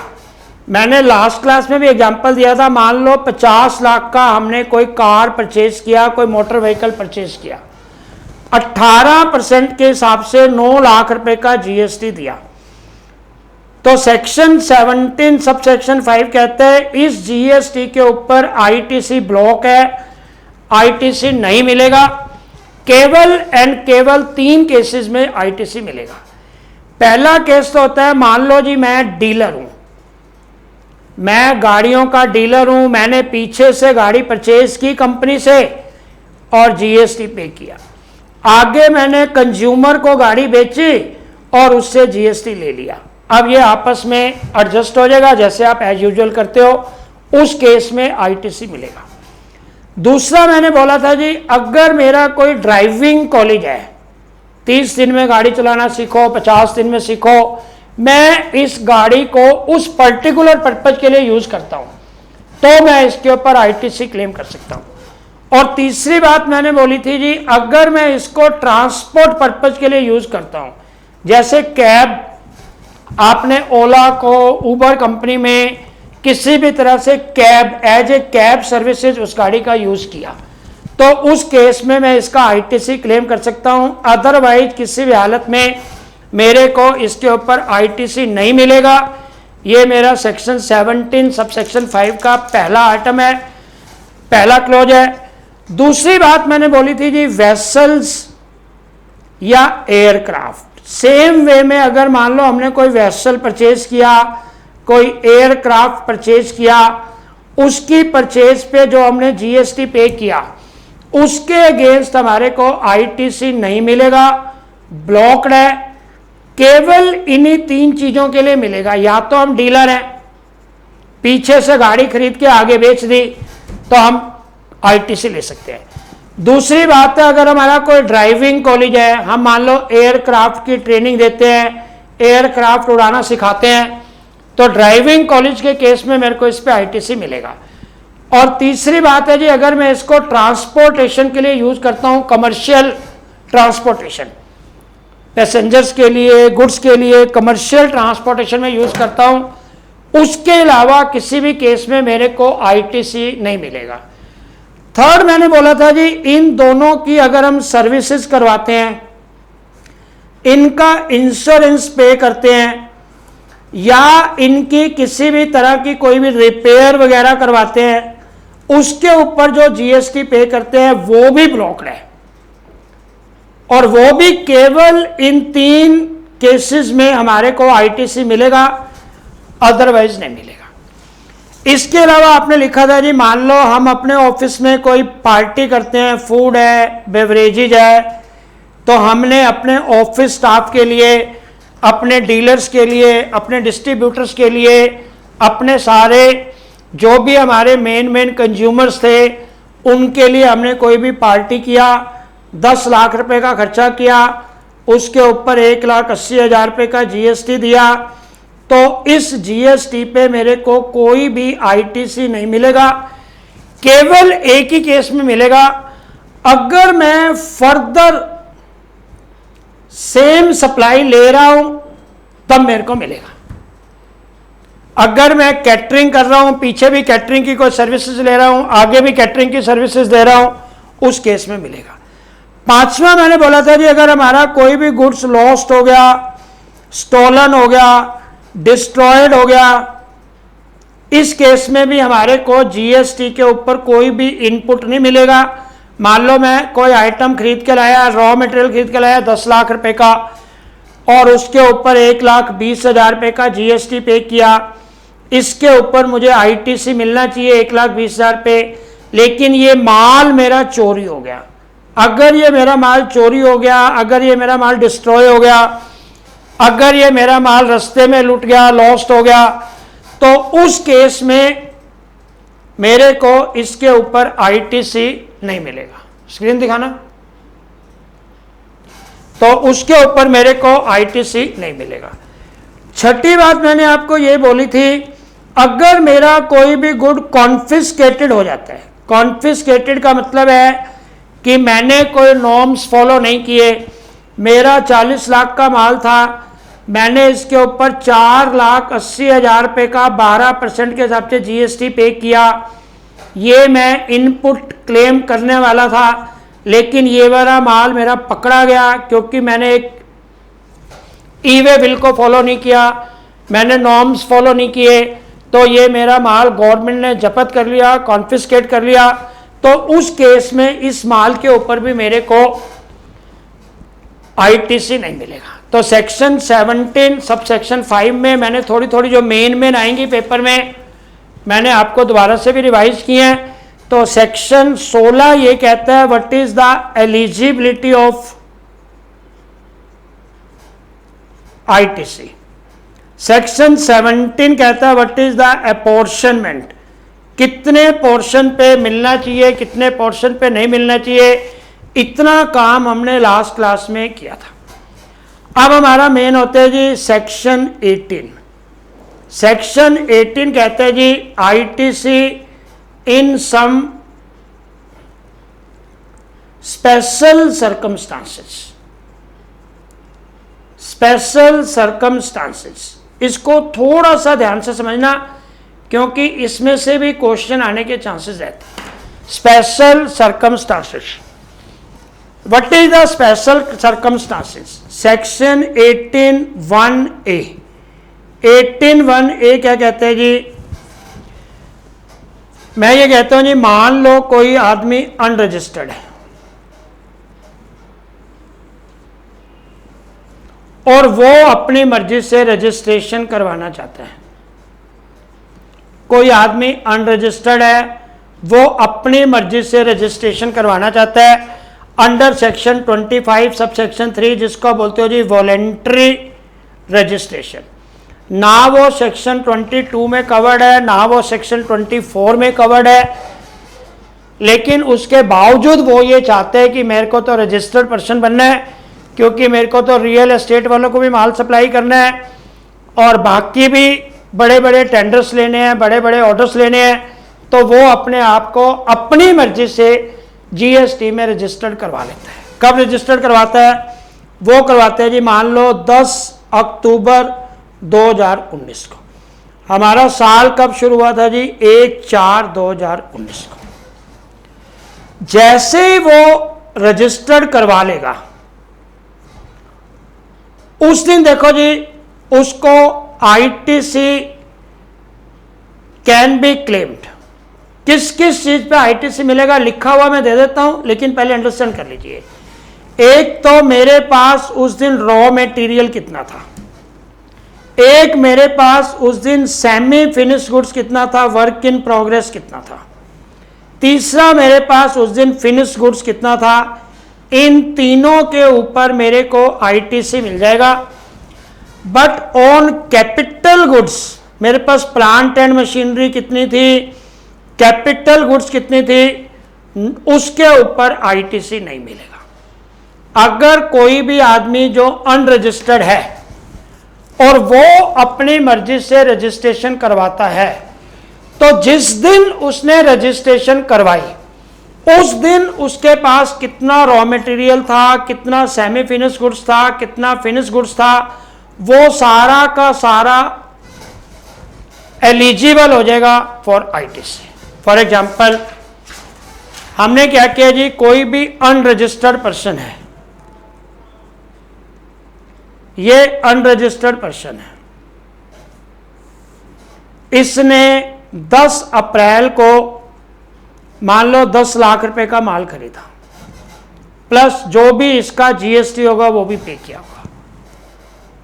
मैंने लास्ट क्लास में भी एग्जांपल दिया था, मान लो 50 लाख का हमने कोई कार परचेज किया, कोई मोटर व्हीकल परचेज किया, 18% के हिसाब से 9 लाख रुपए का जीएसटी दिया, तो सेक्शन 17 सब सेक्शन 5 कहते हैं इस जीएसटी के ऊपर आईटीसी ब्लॉक है, आईटीसी नहीं मिलेगा। केवल एंड केवल 3 केसेस में आईटीसी मिलेगा। पहला केस तो होता है, मान लो जी मैं डीलर हूं, मैं गाड़ियों का डीलर हूं, मैंने पीछे से गाड़ी परचेज की कंपनी से और जीएसटी पे किया, आगे मैंने कंज्यूमर को गाड़ी बेची और उससे जीएसटी ले लिया। अब ये आपस में एडजस्ट हो जाएगा जैसे आप एज यूजुअल करते हो, उस केस में आईटीसी मिलेगा। दूसरा मैंने बोला था जी, अगर मेरा कोई ड्राइविंग कॉलेज है, 30 दिन में गाड़ी चलाना सीखो, 50 दिन में सीखो, मैं इस गाड़ी को उस पर्टिकुलर पर्पज के लिए यूज करता हूं, तो मैं इसके ऊपर आईटीसी क्लेम कर सकता हूं। और तीसरी बात मैंने बोली थी जी, अगर मैं इसको ट्रांसपोर्ट पर्पज के लिए यूज करता हूं, जैसे कैब, आपने ओला को, उबर कंपनी में किसी भी तरह से cab, as a cab services उस गाड़ी का यूज किया, तो उस केस में मैं इसका आईटीसी क्लेम कर सकता हूं। अदरवाइज किसी भी हालत में मेरे को इसके ऊपर आईटीसी नहीं मिलेगा। ये मेरा सेक्शन 17 सब सेक्शन 5 का पहला आइटम है, पहला क्लॉज है। दूसरी बात मैंने बोली थी जी, वेसल्स या एयरक्राफ्ट, सेम वे में अगर मान लो हमने कोई वेसल परचेज किया, कोई एयरक्राफ्ट परचेज किया, उसकी परचेज पे जो हमने जीएसटी पे किया, उसके अगेंस्ट हमारे को आईटीसी नहीं मिलेगा, ब्लॉक्ड है। केवल इन्हीं 3 चीजों के लिए मिलेगा, या तो हम डीलर हैं, पीछे से गाड़ी खरीद के आगे बेच दी तो हम आईटीसी ले सकते हैं। दूसरी बात है, अगर हमारा कोई ड्राइविंग कॉलेज है, हम मान लो एयरक्राफ्ट की ट्रेनिंग देते हैं, एयरक्राफ्ट उड़ाना सिखाते हैं, तो ड्राइविंग कॉलेज के केस में मेरे को इस पे आईटीसी मिलेगा। और तीसरी बात है जी, अगर मैं इसको ट्रांसपोर्टेशन के लिए यूज करता हूं, कमर्शियल ट्रांसपोर्टेशन, पैसेंजर्स के लिए, गुड्स के लिए कमर्शियल ट्रांसपोर्टेशन में यूज करता हूं, उसके अलावा किसी भी केस में मेरे को आईटीसी नहीं मिलेगा। थर्ड मैंने बोला था जी, इन दोनों की अगर हम सर्विसेज करवाते हैं, इनका इंश्योरेंस पे करते हैं, या इनकी किसी भी तरह की कोई भी रिपेयर वगैरह करवाते हैं, उसके ऊपर जो जीएसटी पे करते हैं वो भी ब्लॉक्ड है, और वो भी केवल इन 3 केसेस में हमारे को आईटीसी मिलेगा, अदरवाइज नहीं मिलेगा। इसके अलावा आपने लिखा था जी, मान लो हम अपने ऑफिस में कोई पार्टी करते हैं, फूड है, बेवरेजेज है, तो हमने अपने ऑफिस स्टाफ के लिए, अपने डीलर्स के लिए, अपने डिस्ट्रीब्यूटर्स के लिए, अपने सारे जो भी हमारे मेन कंज्यूमर्स थे, उनके लिए हमने कोई भी पार्टी किया, 10 लाख रुपए का खर्चा किया, उसके ऊपर 1,80,000 रुपये का जीएसटी दिया, तो इस जीएसटी पे मेरे को कोई भी आईटीसी नहीं मिलेगा। केवल एक ही केस में मिलेगा, अगर मैं फर्दर सेम सप्लाई ले रहा हूं तब मेरे को मिलेगा। अगर मैं कैटरिंग कर रहा हूं, पीछे भी कैटरिंग की कोई सर्विसेज ले रहा हूं, आगे भी कैटरिंग की सर्विसेज दे रहा हूं, उस केस में मिलेगा। 5वां मैंने बोला था जी, अगर हमारा कोई भी गुड्स लॉस्ट हो गया, स्टोलन हो गया, डिस्ट्रॉयड हो गया, इस केस में भी हमारे को जीएसटी के ऊपर कोई भी इनपुट नहीं मिलेगा। मान लो मैं कोई आइटम खरीद के लाया, रॉ मटेरियल खरीद के लाया 10 लाख रुपए का, और उसके ऊपर 1,20,000 रुपये का जीएसटी पे किया, इसके ऊपर मुझे आईटीसी मिलना चाहिए 1,20,000 रुपये, लेकिन ये माल मेरा चोरी हो गया। अगर ये मेरा माल चोरी हो गया, अगर ये मेरा माल डिस्ट्रॉय हो गया, अगर ये मेरा माल रास्ते में लुट गया, लॉस्ट हो गया, तो उस केस में मेरे को इसके ऊपर आईटीसी नहीं मिलेगा। स्क्रीन दिखाना। तो उसके ऊपर मेरे को आईटीसी नहीं मिलेगा। छठी बात मैंने आपको ये बोली थी, अगर मेरा कोई भी गुड कॉन्फिस्केटेड हो जाता है, कॉन्फिस्केटेड का मतलब है कि मैंने कोई नॉर्म्स फॉलो नहीं किए, मेरा 40 लाख का माल था, मैंने इसके ऊपर 4,80,000 रुपये का 12% के हिसाब से जीएसटी पे किया, ये मैं इनपुट क्लेम करने वाला था, लेकिन ये वाला माल मेरा पकड़ा गया क्योंकि मैंने एक ई-वे बिल को फॉलो नहीं किया, मैंने नॉर्म्स फॉलो नहीं किए, तो ये मेरा माल गवर्नमेंट ने जब्त कर लिया, कॉन्फिस्केट कर लिया। तो उस केस में इस माल के ऊपर भी मेरे को आईटीसी नहीं मिलेगा। तो सेक्शन 17 सब सेक्शन 5 में मैंने थोड़ी थोड़ी जो मेन आएंगी पेपर में, मैंने आपको दोबारा से भी रिवाइज किए हैं। तो सेक्शन 16 ये कहता है what is the eligibility of ITC. Section 17 कहता है व्हाट इज द अपॉर्शनमेंट, कितने पोर्शन पे मिलना चाहिए, कितने पोर्शन पे नहीं मिलना चाहिए, इतना काम हमने लास्ट क्लास में किया था। अब हमारा मेन होता है जी सेक्शन 18। सेक्शन 18 कहते हैं जी ITC in some special circumstances. Special circumstances, इसको थोड़ा सा ध्यान से समझना क्योंकि इसमें से भी क्वेश्चन आने के चांसेस रहते हैं। Special circumstances, what is the special circumstances? Section 18(1)(a). 18(1)(a) क्या कहते हैं जी? मैं ये कहता हूं जी, मान लो कोई आदमी अनरजिस्टर्ड है और वो अपनी मर्जी से रजिस्ट्रेशन करवाना चाहता है। कोई आदमी अनरजिस्टर्ड है, वो अपनी मर्जी से रजिस्ट्रेशन करवाना चाहता है अंडर सेक्शन 25 सब सेक्शन 3, जिसको बोलते हो जी वॉलेंट्री रजिस्ट्रेशन। ना वो सेक्शन 22 में कवर्ड है, ना वो सेक्शन 24 में कवर्ड है, लेकिन उसके बावजूद वो ये चाहते हैं कि मेरे को तो रजिस्टर्ड पर्सन बनना है, क्योंकि मेरे को तो रियल एस्टेट वालों को भी माल सप्लाई करना है और बाकी भी बड़े बड़े टेंडर्स लेने हैं, बड़े बड़े ऑर्डर्स लेने हैं, तो वो अपने आप को अपनी मर्जी से जीएसटी में रजिस्टर्ड करवा लेता है। कब रजिस्टर्ड करवाता है? वो करवाते हैं जी मान लो 10 अक्टूबर 2019 को। हमारा साल कब शुरू हुआ था जी? 1/4/2019 को। जैसे ही वो रजिस्टर्ड करवा लेगा उस दिन देखो जी उसको आईटीसी कैन बी क्लेम्ड। किस किस चीज पे आईटीसी मिलेगा लिखा हुआ मैं दे देता हूं, लेकिन पहले अंडरस्टैंड कर लीजिए। एक तो मेरे पास उस दिन रॉ मटेरियल कितना था, एक मेरे पास उस दिन सेमी फिनिश गुड्स कितना था, वर्क इन प्रोग्रेस कितना था, तीसरा मेरे पास उस दिन फिनिश गुड्स कितना था। इन तीनों के ऊपर मेरे को आईटीसी मिल जाएगा। बट ऑन कैपिटल गुड्स मेरे पास प्लांट एंड मशीनरी कितनी थी, कैपिटल गुड्स कितनी थी, उसके ऊपर आईटीसी नहीं मिलेगा। अगर कोई भी आदमी जो अनरजिस्टर्ड है और वो अपनी मर्जी से रजिस्ट्रेशन करवाता है, तो जिस दिन उसने रजिस्ट्रेशन करवाई उस दिन उसके पास कितना रॉ मटेरियल था, कितना सेमी फिनिश गुड्स था, कितना फिनिश गुड्स था, वो सारा का सारा एलिजिबल हो जाएगा फॉर आईटीसी। फॉर एग्जाम्पल हमने क्या किया जी, कोई भी अनरजिस्टर्ड पर्सन है, ये अनरजिस्टर्ड पर्सन है, इसने 10 अप्रैल को मान लो 10 लाख रुपए का माल खरीदा, प्लस जो भी इसका जीएसटी होगा वो भी पे किया होगा।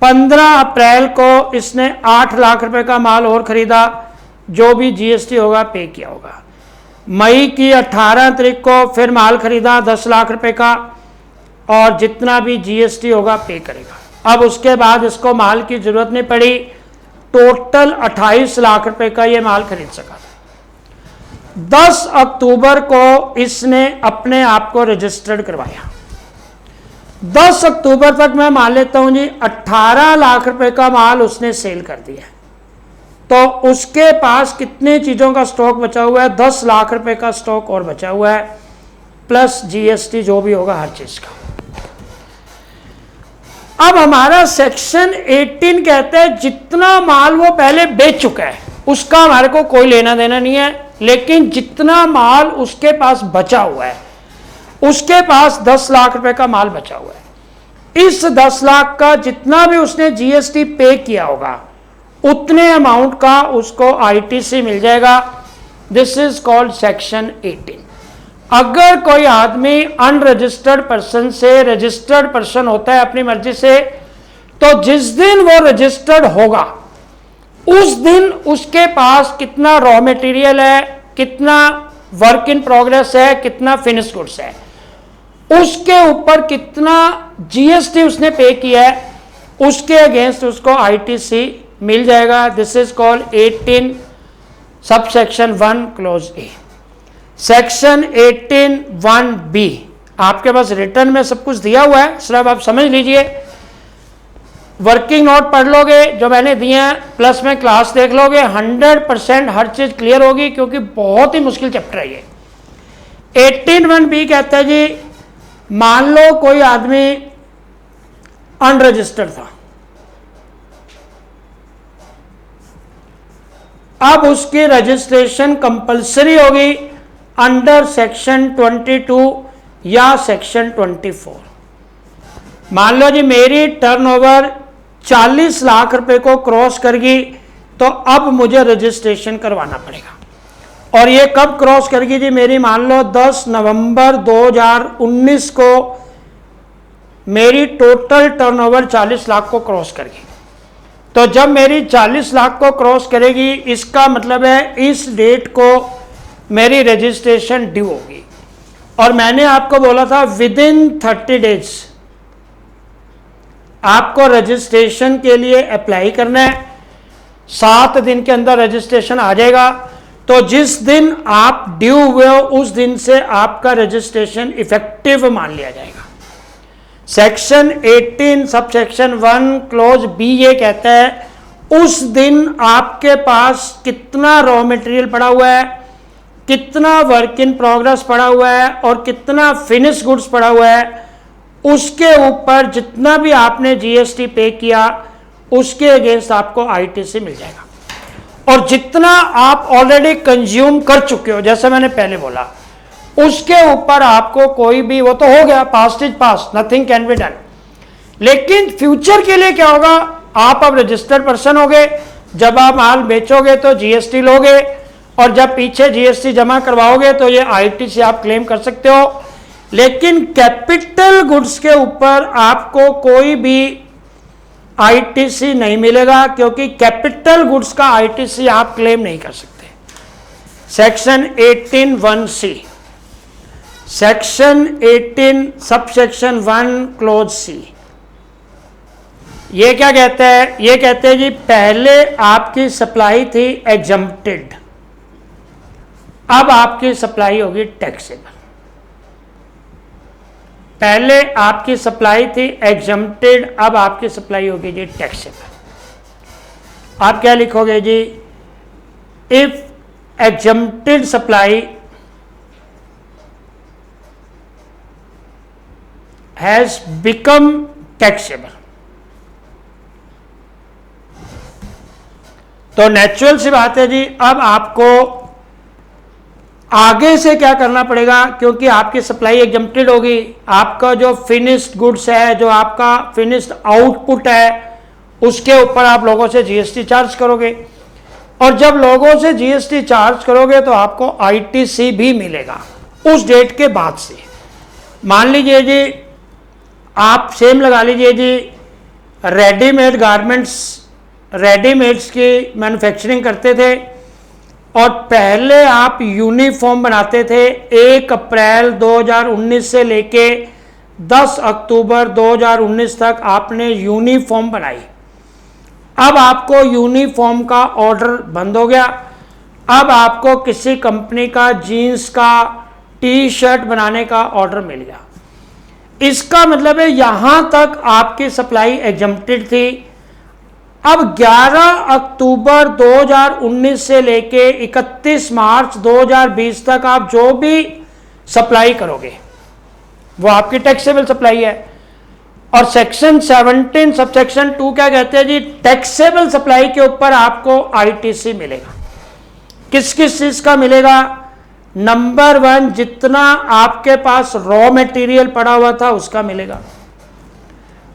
15 अप्रैल को इसने 8 लाख रुपए का माल और खरीदा, जो भी जीएसटी होगा पे किया होगा। मई की 18 तारीख को फिर माल खरीदा 10 लाख रुपए का, और जितना भी जीएसटी होगा पे करेगा। अब उसके बाद इसको माल की जरूरत नहीं पड़ी, टोटल 28 लाख रुपए का ये माल खरीद सका। 10 अक्टूबर को इसने अपने आप को रजिस्टर्ड करवाया। 10 अक्टूबर तक मैं मान लेता हूं जी 18 लाख रुपए का माल उसने सेल कर दिया, तो उसके पास कितने चीजों का स्टॉक बचा हुआ है? 10 लाख रुपए का स्टॉक और बचा हुआ है, प्लस जीएसटी जो भी होगा हर चीज का। अब हमारा सेक्शन 18 कहता है जितना माल वो पहले बेच चुका है उसका हमारे को कोई लेना देना नहीं है, लेकिन जितना माल उसके पास बचा हुआ है, उसके पास 10 लाख रुपए का माल बचा हुआ है, इस 10 लाख का जितना भी उसने जीएसटी पे किया होगा उतने अमाउंट का उसको आईटीसी मिल जाएगा। This is called section 18। अगर कोई आदमी अनरजिस्टर्ड पर्सन से रजिस्टर्ड पर्सन होता है अपनी मर्जी से, तो जिस दिन वो रजिस्टर्ड होगा उस दिन उसके पास कितना रॉ मटेरियल है, कितना वर्क इन प्रोग्रेस है, कितना फिनिश गुड्स है, उसके ऊपर कितना जीएसटी उसने पे किया है, उसके अगेंस्ट उसको आईटीसी मिल जाएगा। This is called 18 sub section 1 close A. Section 18(1)(b आपके पास रिटर्न में सब कुछ दिया हुआ है, सिर्फ आप समझ लीजिए। वर्किंग नोट पढ़ लोगे जो मैंने दिए हैं, प्लस में क्लास देख लोगे, 100% हर चीज क्लियर होगी, क्योंकि बहुत ही मुश्किल चैप्टर है ये। 18(1)(b कहता है जी, मान लो कोई आदमी अनरजिस्टर्ड था, अब उसकी रजिस्ट्रेशन कंपलसरी होगी अंडर सेक्शन 22 या सेक्शन 24। मान लो जी मेरी टर्नओवर 40 लाख रुपए को क्रॉस कर गई, तो अब मुझे रजिस्ट्रेशन करवाना पड़ेगा। और ये कब क्रॉस करेगी जी, मेरी मान लो 10 नवंबर 2019 को मेरी टोटल टर्नओवर 40 लाख को क्रॉस करेगी। तो जब मेरी 40 लाख को क्रॉस करेगी, इसका मतलब है इस डेट को मेरी रजिस्ट्रेशन ड्यू होगी। और मैंने आपको बोला था विद इन 30 डेज आपको रजिस्ट्रेशन के लिए अप्लाई करना है, 7 दिन के अंदर रजिस्ट्रेशन आ जाएगा। तो जिस दिन आप ड्यू हुए हो उस दिन से आपका रजिस्ट्रेशन इफेक्टिव मान लिया जाएगा। Section 18 sub section 1 close B ये कहता है उस दिन आपके पास कितना रॉ मटेरियल पड़ा हुआ है, कितना वर्क इन प्रोग्रेस पड़ा हुआ है और कितना फिनिश गुड्स पड़ा हुआ है, उसके ऊपर जितना भी आपने जीएसटी पे किया उसके अगेंस्ट आपको आईटीसी मिल जाएगा। और जितना आप ऑलरेडी कंज्यूम कर चुके हो, जैसे मैंने पहले बोला, उसके ऊपर आपको कोई भी, वो तो हो गया, past is past, nothing can be done. लेकिन फ्यूचर के लिए क्या होगा, आप अब रजिस्टर्ड पर्सन हो गए, जब आप माल बेचोगे तो जीएसटी लोगे, और जब पीछे जीएसटी जमा करवाओगे तो ये आईटीसी आप क्लेम कर सकते हो। लेकिन कैपिटल गुड्स के ऊपर आपको कोई भी आईटीसी नहीं मिलेगा, क्योंकि कैपिटल गुड्स का आईटीसी आप क्लेम नहीं कर सकते। Section 18(1)(c section 18 sub section 1 close C ये क्या कहता है, ये कहते हैं जी पहले आपकी सप्लाई थी एग्जम्प्टेड, अब आपकी सप्लाई होगी टैक्सेबल। पहले आपकी सप्लाई थी एग्जम्प्टेड, अब आपकी सप्लाई होगी जी टैक्सेबल। आप क्या लिखोगे जी, if exempted supply has become taxable. तो नेचुरल सी बात है जी, अब आपको आगे से क्या करना पड़ेगा, क्योंकि आपकी सप्लाई एग्जम्प्टेड होगी, आपका जो फिनिश्ड गुड्स है, जो आपका फिनिश्ड आउटपुट है, उसके ऊपर आप लोगों से जीएसटी चार्ज करोगे। और जब लोगों से जीएसटी चार्ज करोगे तो आपको आईटीसी भी मिलेगा उस डेट के बाद से। मान लीजिए जी आप सेम लगा लीजिए जी, रेडीमेड गारमेंट्स, रेडीमेड्स की मैन्युफैक्चरिंग करते थे और पहले आप यूनिफॉर्म बनाते थे 1 अप्रैल 2019 से लेके 10 अक्टूबर 2019 तक आपने यूनिफॉर्म बनाई। अब आपको यूनिफॉर्म का ऑर्डर बंद हो गया, अब आपको किसी कंपनी का जीन्स का, टी शर्ट बनाने का ऑर्डर मिल गया। इसका मतलब है यहां तक आपकी सप्लाई एग्जम्प्टेड थी। अब 11 अक्टूबर 2019 से लेके 31 मार्च 2020 तक आप जो भी सप्लाई करोगे वो आपकी टैक्सेबल सप्लाई है। और सेक्शन 17 सबसेक्शन 2 क्या कहते हैं जी, टैक्सेबल सप्लाई के ऊपर आपको आईटीसी मिलेगा। किस किस चीज का मिलेगा, नंबर 1 जितना आपके पास रॉ मटेरियल पड़ा हुआ था उसका मिलेगा।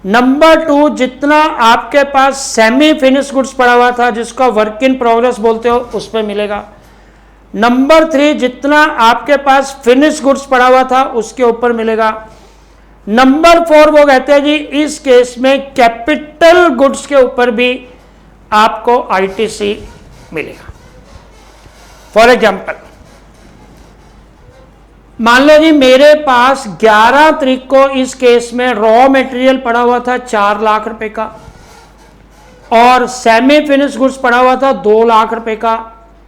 नंबर 2 जितना आपके पास सेमी फिनिश गुड्स पड़ा हुआ था जिसका वर्क इन प्रोग्रेस बोलते हो उस पर मिलेगा। नंबर 3 जितना आपके पास फिनिश गुड्स पड़ा हुआ था उसके ऊपर मिलेगा। नंबर 4 वो कहते हैं जी इस केस में कैपिटल गुड्स के ऊपर भी आपको आईटीसी मिलेगा। फॉर एग्जाम्पल मान लो जी मेरे पास 11 तारीख को इस केस में रॉ मटेरियल पड़ा हुआ था 4 लाख रुपए का और सेमी फिनिश गुड्स पड़ा हुआ था 2 लाख रुपए का।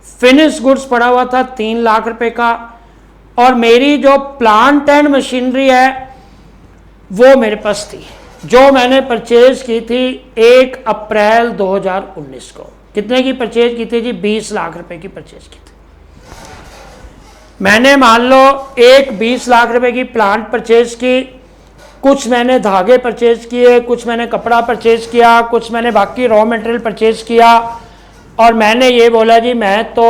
फिनिश गुड्स पड़ा हुआ था 3 लाख रुपए का, और मेरी जो प्लांट एंड मशीनरी है वो मेरे पास थी, जो मैंने परचेज की थी 1 अप्रैल 2019 को। कितने की परचेज की थी जी? 20 लाख रुपए की परचेज की थी मैंने। मान लो एक 20 लाख रुपए की प्लांट परचेज की, कुछ मैंने धागे परचेज किए, कुछ मैंने कपड़ा परचेज किया, कुछ मैंने बाकी रॉ मटेरियल परचेज किया, और मैंने ये बोला जी मैं तो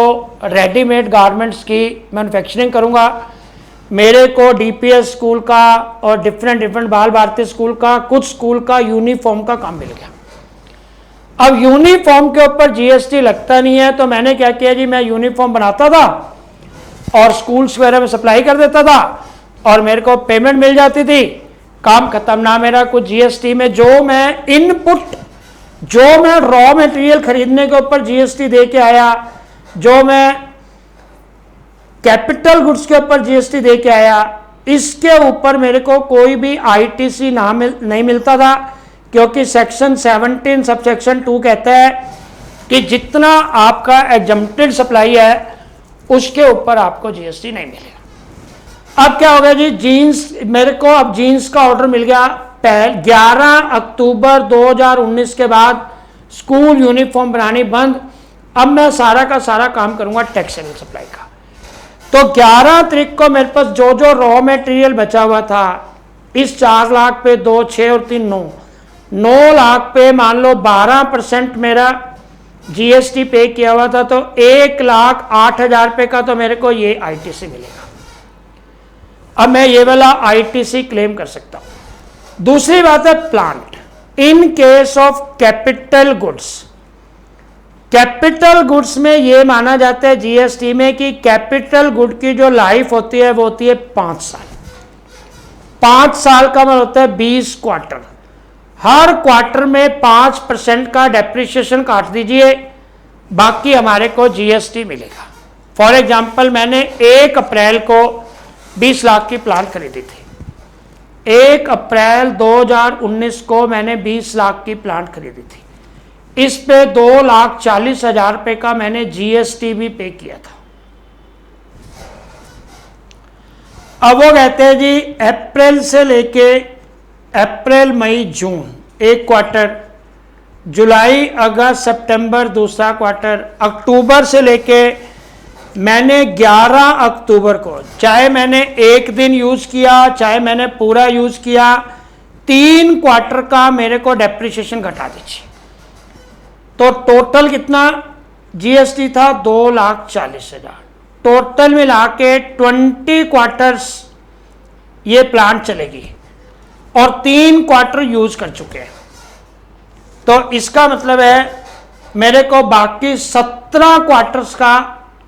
रेडीमेड गारमेंट्स की मैन्युफैक्चरिंग करूँगा, मेरे को डीपीएस स्कूल का और डिफरेंट बाल भारती स्कूल का, कुछ स्कूल का यूनिफॉर्म का काम मिल गया। अब यूनिफॉर्म के ऊपर जीएसटी लगता नहीं है, तो मैंने क्या किया जी, मैं यूनिफॉर्म बनाता था और स्कूल्स वगैरह में सप्लाई कर देता था और मेरे को पेमेंट मिल जाती थी, काम खत्म। ना मेरा कुछ जीएसटी में जो मैं इनपुट, जो मैं रॉ मटेरियल खरीदने के ऊपर जीएसटी दे के आया, जो मैं कैपिटल गुड्स के ऊपर जीएसटी दे के आया, इसके ऊपर मेरे को कोई भी आईटीसी नहीं मिलता था, क्योंकि सेक्शन 17 सब सेक्शन 2 कहता है कि जितना आपका एग्जम्प्टेड सप्लाई है उसके ऊपर आपको जीएसटी नहीं मिलेगा। अब क्या हो गया जी, जीन्स, मेरे को अब जीन्स का ऑर्डर मिल गया 11 अक्टूबर 2019 के बाद स्कूल यूनिफॉर्म बनानी बंद। अब मैं सारा का सारा काम करूंगा टेक्सटाइल सप्लाई का। तो 11 तारीख को मेरे पास जो जो रॉ मटेरियल बचा हुआ था, इस 4 लाख पे 2, 6 और 3, 9 लाख पे मान लो 12% मेरा जीएसटी पे किया हुआ था, तो 1,08,000 रुपये का तो मेरे को ये आईटीसी मिलेगा। अब मैं ये वाला आईटीसी क्लेम कर सकता हूं। दूसरी बात है plant. In case of capital goods, capital goods में ये माना जाता है जीएसटी में कि कैपिटल गुड की जो लाइफ होती है वो होती है 5 साल। 5 साल का मतलब होता है 20 क्वार्टर। हर क्वार्टर में 5% का डेप्रिसिएशन काट दीजिए, बाकी हमारे को जीएसटी मिलेगा। फॉर एग्जाम्पल मैंने 1 अप्रैल को 20 लाख की प्लांट खरीदी थी। 1 अप्रैल 2019 को मैंने 20 लाख की प्लांट खरीदी थी। इस पे 2,40,000 रुपये का मैंने जीएसटी भी पे किया था। अब वो कहते हैं जी अप्रैल से लेके अप्रैल मई जून 1 क्वार्टर, जुलाई अगस्त सितंबर दूसरा क्वार्टर, अक्टूबर से लेके मैंने 11 अक्टूबर को, चाहे मैंने 1 दिन यूज किया चाहे मैंने पूरा यूज किया, 3 क्वार्टर का मेरे को डेप्रिसिएशन घटा दीजिए। तो टोटल कितना जीएसटी था? 2,40,000। टोटल मिला के 20 क्वार्टर्स ये प्लांट चलेगी और 3 क्वार्टर यूज कर चुके हैं। तो इसका मतलब है मेरे को बाकी 17 क्वार्टर्स का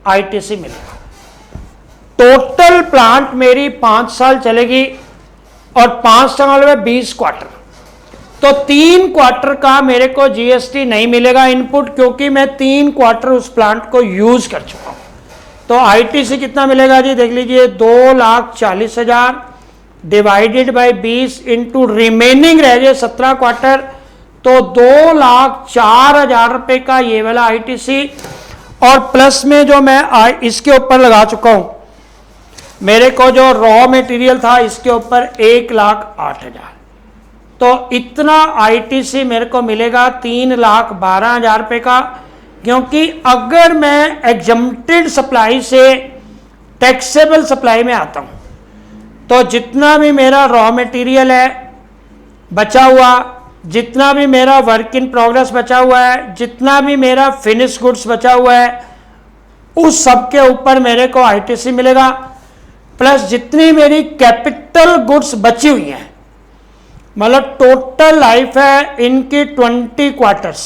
आईटीसी मिलेगा। टोटल प्लांट मेरी 5 साल चलेगी और 5 साल में 20 क्वार्टर, तो 3 क्वार्टर का मेरे को जीएसटी नहीं मिलेगा इनपुट, क्योंकि मैं 3 क्वार्टर उस प्लांट को यूज कर चुका हूं। तो आईटीसी कितना मिलेगा जी? देख लीजिए, 2,40,000 डिवाइडेड बाय 20 इंटू रिमेनिंग रह जाए 17 क्वार्टर, तो 2,04,000 रुपये का ये वाला आईटीसी, और प्लस में जो मैं इसके ऊपर लगा चुका हूं, मेरे को जो रॉ मटेरियल था इसके ऊपर 1,08,000, तो इतना आईटीसी मेरे को मिलेगा 3,12,000 रुपये का। क्योंकि अगर मैं एग्जम्प्टेड सप्लाई से टैक्सेबल सप्लाई में आता हूं, तो जितना भी मेरा रॉ मटेरियल है बचा हुआ, जितना भी मेरा वर्क इन प्रोग्रेस बचा हुआ है, जितना भी मेरा फिनिश गुड्स बचा हुआ है, उस सब के ऊपर मेरे को आईटीसी मिलेगा। प्लस जितनी मेरी कैपिटल गुड्स बची हुई हैं, मतलब टोटल लाइफ है इनकी 20 क्वार्टर्स,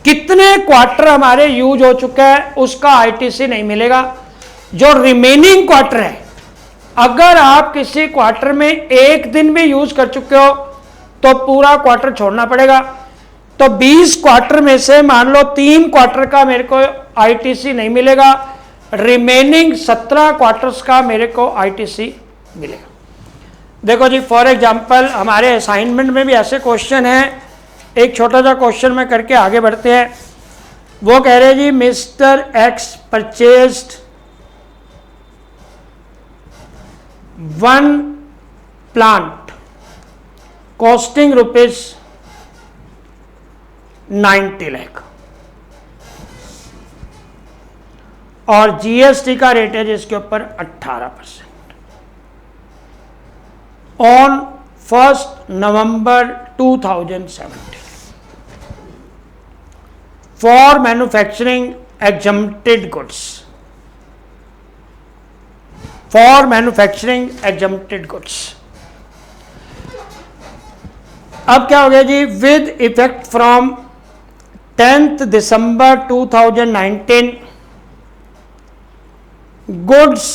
कितने क्वार्टर हमारे यूज हो चुका है उसका आईटीसी नहीं मिलेगा। जो रिमेनिंग क्वार्टर है, अगर आप किसी क्वार्टर में 1 दिन भी यूज कर चुके हो तो पूरा क्वार्टर छोड़ना पड़ेगा। तो 20 क्वार्टर में से मान लो 3 क्वार्टर का मेरे को आईटीसी नहीं मिलेगा, रिमेनिंग 17 क्वार्टर्स का मेरे को आईटीसी मिलेगा। देखो जी, फॉर एग्जांपल हमारे असाइनमेंट में भी ऐसे क्वेश्चन हैं। एक छोटा सा क्वेश्चन में करके आगे बढ़ते हैं। वो कह रहे जी mister X purchased 1 plant costing ₹90 lakh और जीएसटी का रेट है जिसके ऊपर 18% on 1 November 2017 for manufacturing exempted goods, for manufacturing exempted goods. अब क्या हो गया जी, with effect from 10 December 2019 goods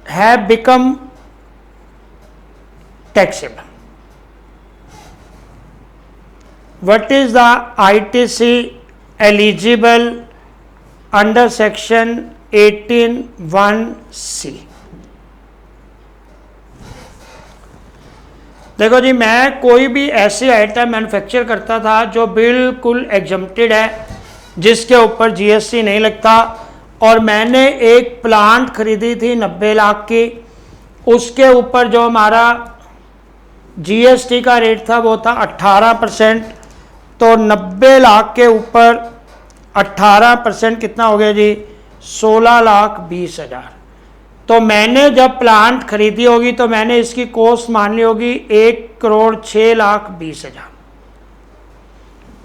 have become taxable. What is the ITC eligible under section 18(1)(c)? देखो जी, मैं कोई भी ऐसी आइटम मैन्युफैक्चर करता था जो बिल्कुल एग्जम्प्टेड है, जिसके ऊपर जीएसटी नहीं लगता, और मैंने एक प्लांट खरीदी थी 90 लाख की, उसके ऊपर जो हमारा जीएसटी का रेट था वो था 18%। तो 90 लाख के ऊपर 18% कितना हो गया जी, 16,20,000। तो मैंने जब प्लांट खरीदी होगी तो मैंने इसकी कॉस्ट मान ली होगी 1,06,20,000।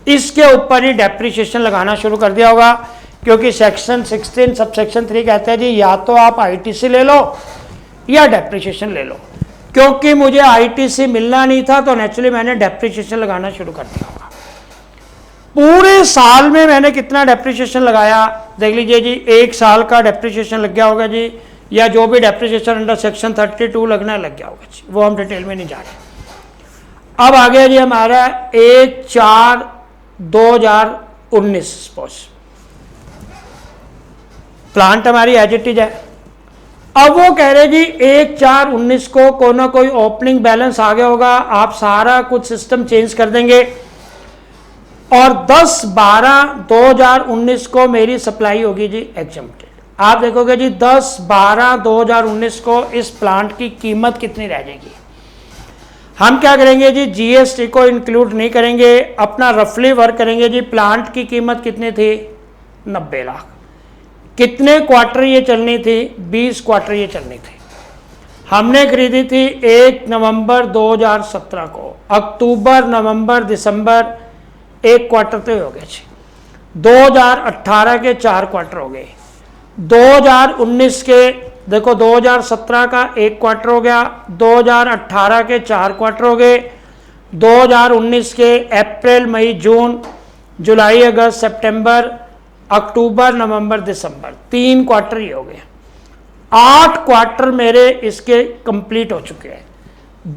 इसके ऊपर ही डेप्रिसिएशन लगाना शुरू कर दिया होगा, क्योंकि सेक्शन 16 सब सेक्शन 3 कहता है जी या तो आप आईटीसी ले लो या डेप्रिसिएशन ले लो। क्योंकि मुझे आईटीसी मिलना नहीं था तो नेचुरली मैंने डेप्रिसिएशन लगाना शुरू कर दिया होगा। पूरे साल में मैंने कितना डेप्रिसिएशन लगाया देख लीजिए जी, 1 साल का डेप्रिसिएशन लग गया होगा जी, या जो भी डेप्रिसिएशन अंडर सेक्शन 32 लगना लग गया होगा जी, वो हम डिटेल में नहीं जा रहे। अब आ गया जी हमारा 1/4/2019 सपोज प्लांट हमारी एज इट इज है। अब वो कह रहे जी 1/4/19 को कोई ना कोई ओपनिंग बैलेंस आ गया होगा, आप सारा कुछ सिस्टम चेंज कर देंगे और 10/12/2019 को मेरी सप्लाई होगी जी एग्जम्प्टेड। आप देखोगे जी 10/12/2019 को इस प्लांट की कीमत कितनी रह जाएगी। हम क्या करेंगे जी, जीएसटी को इंक्लूड नहीं करेंगे, अपना रफली वर्क करेंगे जी। प्लांट की कीमत कितनी थी, 90 लाख। कितने क्वार्टर ये चलनी थी, 20 क्वार्टर ये चलनी थी। हमने खरीदी थी 1 नवंबर 2017 को, अक्टूबर नवंबर दिसंबर 1 क्वार्टर तो हो गए जी, 2018 के 4 क्वार्टर हो गए, 2019 के देखो 2017 का 1 क्वार्टर हो गया, 2018 के 4 क्वार्टर हो गए, 2019 के अप्रैल मई जून जुलाई अगस्त सितंबर अक्टूबर नवंबर दिसंबर 3 क्वार्टर ही हो गए। 8 क्वार्टर मेरे इसके कंप्लीट हो चुके हैं,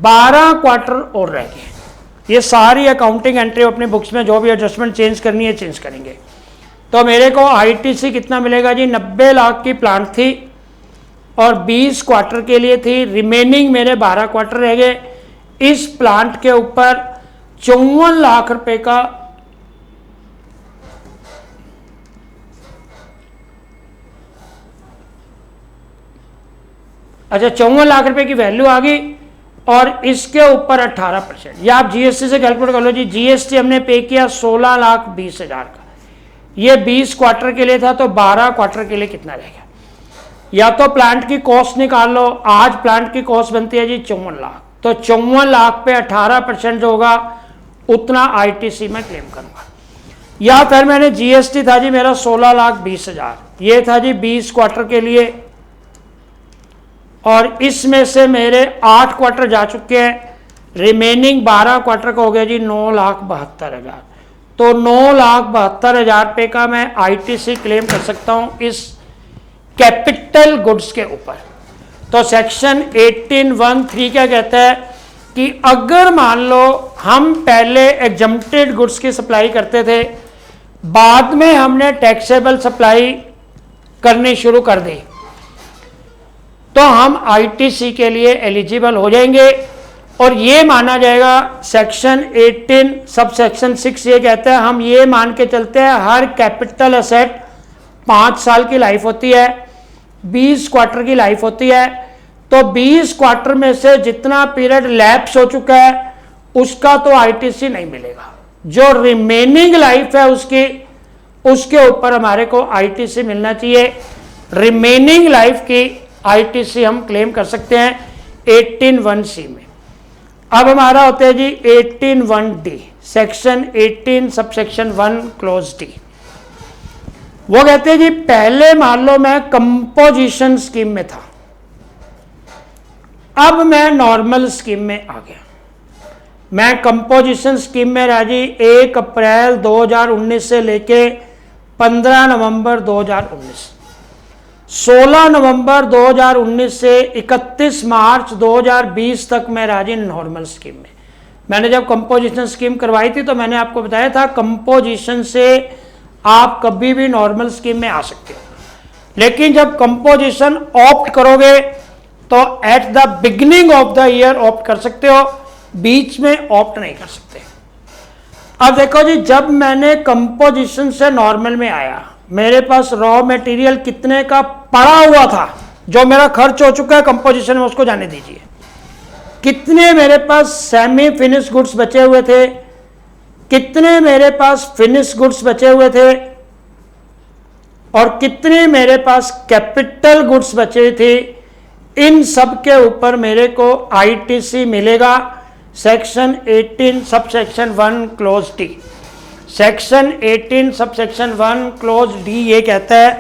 12 क्वार्टर और रह गए। ये सारी अकाउंटिंग एंट्री अपनी बुक्स में जो भी एडजस्टमेंट चेंज करनी है चेंज करेंगे। तो मेरे को आईटीसी कितना मिलेगा जी, 90 लाख की प्लांट थी और 20 क्वार्टर के लिए थी, रिमेनिंग मेरे 12 क्वार्टर रह गए। इस प्लांट के ऊपर 54 लाख रुपए का अच्छा 54 लाख रुपए की वैल्यू आ गई और इसके ऊपर 18%। या आप जीएसटी से कैलकुलेट कर लो जी, जीएसटी हमने पे किया 16,20,000 का, ये 20 क्वार्टर के लिए था, तो 12 क्वार्टर के लिए कितना रहेगा। या तो प्लांट की कॉस्ट निकाल लो, आज प्लांट की कॉस्ट बनती है जी 54 लाख, तो 54 लाख पे 18% जो होगा उतना आईटीसी में क्लेम करूंगा। या फिर मैंने जीएसटी था जी मेरा 16,20,000, ये था जी 20 क्वार्टर के लिए और इसमें से मेरे 8 क्वार्टर जा चुके हैं, रिमेनिंग 12 क्वार्टर का हो गया जी 9,72,000। तो 9,72,000 रुपये का मैं आईटीसी क्लेम कर सकता हूं इस कैपिटल गुड्स के ऊपर। तो सेक्शन 18(1)(3) क्या कहता है कि अगर मान लो हम पहले एग्जम्प्टेड गुड्स की सप्लाई करते थे, बाद में हमने टैक्सेबल सप्लाई करनी शुरू कर दी, तो हम आईटीसी के लिए एलिजिबल हो जाएंगे और ये माना जाएगा सेक्शन 18 सब सेक्शन 6 ये कहता है, हम ये मान के चलते हैं हर कैपिटल एसेट 5 साल की लाइफ होती है, 20 क्वार्टर की लाइफ होती है। तो 20 क्वार्टर में से जितना पीरियड लैप्स हो चुका है उसका तो आईटीसी नहीं मिलेगा, जो रिमेनिंग लाइफ है उसके ऊपर हमारे को आईटीसी मिलना चाहिए। रिमेनिंग लाइफ की आईटीसी हम क्लेम कर सकते हैं 18(1)(c) में। अब हमारा होता है जी 18(1)(d), section 18 sub section 1 close D. वो कहते हैं जी पहले मान लो मैं कंपोजिशन स्कीम में था, अब मैं नॉर्मल स्कीम में आ गया। मैं कंपोजिशन स्कीम में रहा जी 1 अप्रैल 2019 से लेके 15 नवंबर 2019, 16 नवंबर 2019 से 31 मार्च 2020 तक मैं रहा जी नॉर्मल स्कीम में। मैंने जब कंपोजिशन स्कीम करवाई थी तो मैंने आपको बताया था कंपोजिशन से आप कभी भी नॉर्मल स्कीम में आ सकते हो, लेकिन जब कंपोजिशन ऑप्ट करोगे तो at the beginning of the year opt कर सकते हो, बीच में ऑप्ट नहीं कर सकते। अब देखो जी, जब मैंने कंपोजिशन से नॉर्मल में आया, मेरे पास रॉ मटेरियल कितने का पड़ा हुआ था, जो मेरा खर्च हो चुका है कंपोजिशन में उसको जाने दीजिए। कितने मेरे पास सेमी फिनिश गुड्स बचे हुए थे, कितने मेरे पास फिनिश गुड्स बचे हुए थे, और कितने मेरे पास कैपिटल गुड्स बचे हुए थे, इन सब के ऊपर मेरे को आईटीसी मिलेगा section 18 sub section 1 close D. Section 18 sub section 1 close D ये कहता है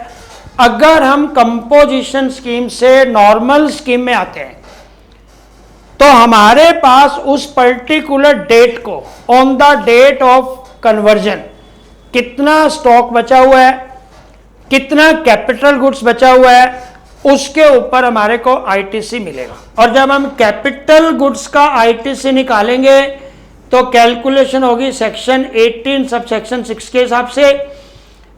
अगर हम कंपोजिशन स्कीम से नॉर्मल स्कीम में आते हैं तो हमारे पास उस पर्टिकुलर डेट को on the date of conversion कितना स्टॉक बचा हुआ है, कितना कैपिटल गुड्स बचा हुआ है, उसके ऊपर हमारे को आईटीसी मिलेगा। और जब हम कैपिटल गुड्स का आईटीसी निकालेंगे तो कैलकुलेशन होगी सेक्शन 18 सब सेक्शन 6 के हिसाब से।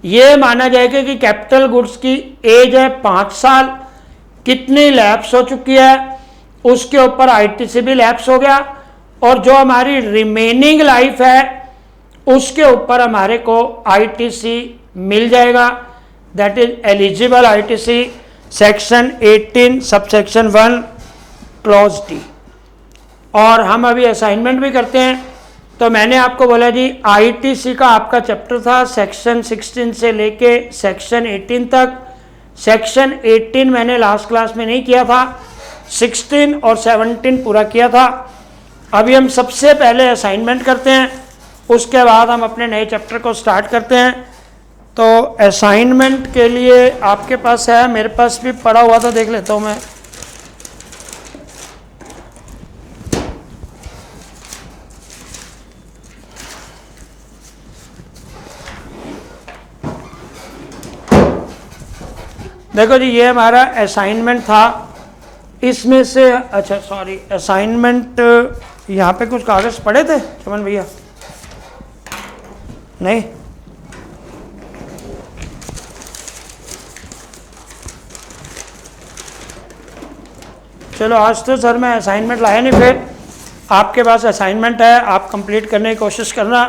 ये माना जाएगा कि कैपिटल गुड्स की एज है 5 साल, कितनी लैप्स हो चुकी है, उसके ऊपर आईटीसी भी लैप्स हो गया, और जो हमारी रिमेनिंग लाइफ है उसके ऊपर हमारे को आईटीसी मिल जाएगा, that is eligible ITC section 18 sub section 1 clause D. और हम अभी असाइनमेंट भी करते हैं। तो मैंने आपको बोला जी आईटीसी का आपका चैप्टर था सेक्शन 16 से लेके सेक्शन 18 तक। सेक्शन 18 मैंने लास्ट क्लास में नहीं किया था, 16 और 17 पूरा किया था। अभी हम सबसे पहले असाइनमेंट करते हैं, उसके बाद हम अपने नए चैप्टर को स्टार्ट करते हैं। तो असाइनमेंट के लिए आपके पास है, मेरे पास भी पड़ा हुआ था, देख लेता हूँ मैं। देखो जी ये हमारा असाइनमेंट था, इसमें से अच्छा सॉरी असाइनमेंट यहाँ पे कुछ कागज़ पड़े थे चमन भैया? नहीं, चलो आज तो सर मैं असाइनमेंट लाया नहीं, फिर आपके पास असाइनमेंट है, आप कंप्लीट करने की कोशिश करना,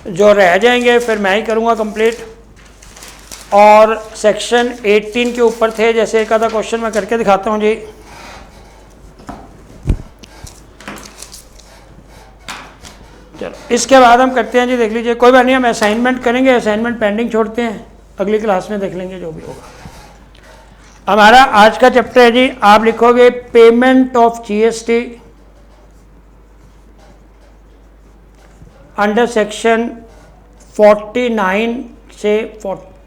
जो रह जाएंगे फिर मैं ही करूँगा कंप्लीट। और सेक्शन 18 के ऊपर थे, जैसे एक आधा क्वेश्चन मैं करके दिखाता हूँ जी। चलो इसके बाद हम करते हैं जी, देख लीजिए, कोई बात नहीं, हम असाइनमेंट करेंगे, असाइनमेंट पेंडिंग छोड़ते हैं, अगली क्लास में देख लेंगे जो भी होगा। हमारा आज का चैप्टर है जी, आप लिखोगे payment of GST under section 49 से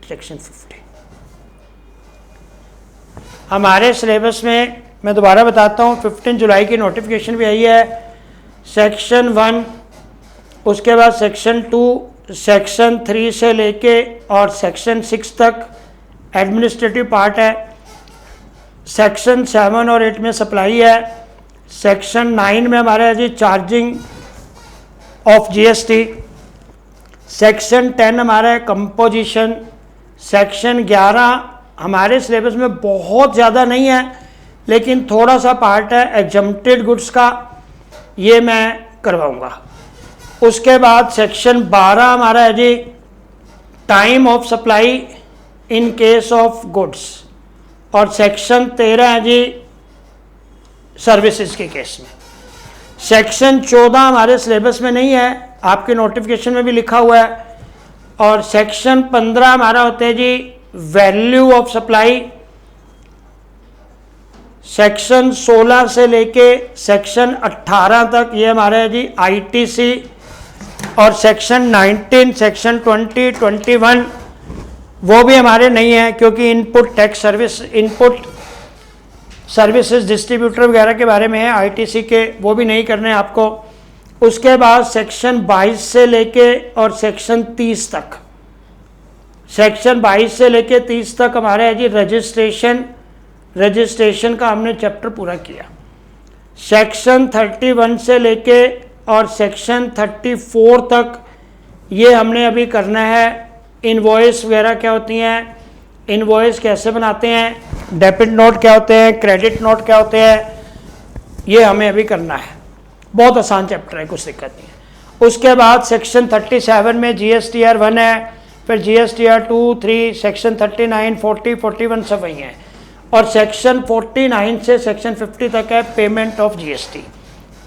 सेक्शन 50। हमारे सिलेबस में मैं दोबारा बताता हूँ, 15 जुलाई की नोटिफिकेशन भी आई है, सेक्शन 1, उसके बाद सेक्शन 2, सेक्शन 3 से लेके और सेक्शन 6 तक एडमिनिस्ट्रेटिव पार्ट है, सेक्शन 7 और 8 में सप्लाई है, सेक्शन 9 में हमारा है जी चार्जिंग ऑफ जीएसटी, सेक्शन 10 हमारा है कंपोजिशन, सेक्शन 11 हमारे सिलेबस में बहुत ज़्यादा नहीं है लेकिन थोड़ा सा पार्ट है एग्जम्प्टेड गुड्स का, ये मैं करवाऊंगा। उसके बाद सेक्शन 12 हमारा है जी time of supply in case of goods, और सेक्शन 13 है जी सर्विसेज के केस में। सेक्शन 14 हमारे सिलेबस में नहीं है, आपके नोटिफिकेशन में भी लिखा हुआ है। और सेक्शन 15 हमारा होता है जी वैल्यू ऑफ सप्लाई। सेक्शन 16 से लेके सेक्शन 18 तक ये हमारा है जी आईटीसी। और सेक्शन 19, सेक्शन 20, 21 वो भी हमारे नहीं है, क्योंकि input tax service, input services distributor वगैरह के बारे में है आईटीसी के, वो भी नहीं करने आपको। उसके बाद सेक्शन 22 से लेके और सेक्शन 30 तक, सेक्शन 22 से लेके 30 तक हमारे है जी रजिस्ट्रेशन। रजिस्ट्रेशन का हमने चैप्टर पूरा किया। सेक्शन 31 से लेके और सेक्शन 34 तक ये हमने अभी करना है। इनवॉइस वगैरह क्या होती हैं, इनवॉइस कैसे बनाते हैं, डेबिट नोट क्या होते हैं, क्रेडिट नोट क्या होते हैं, ये हमें अभी करना है। बहुत आसान चैप्टर है, कुछ दिक्कत नहीं है। उसके बाद सेक्शन 37 में जीएसटीआर 1 है, फिर जीएसटीआर 2, 3, सेक्शन 39, 40, 41 सब वही हैं। और सेक्शन 49 से सेक्शन 50 तक है पेमेंट ऑफ जीएसटी।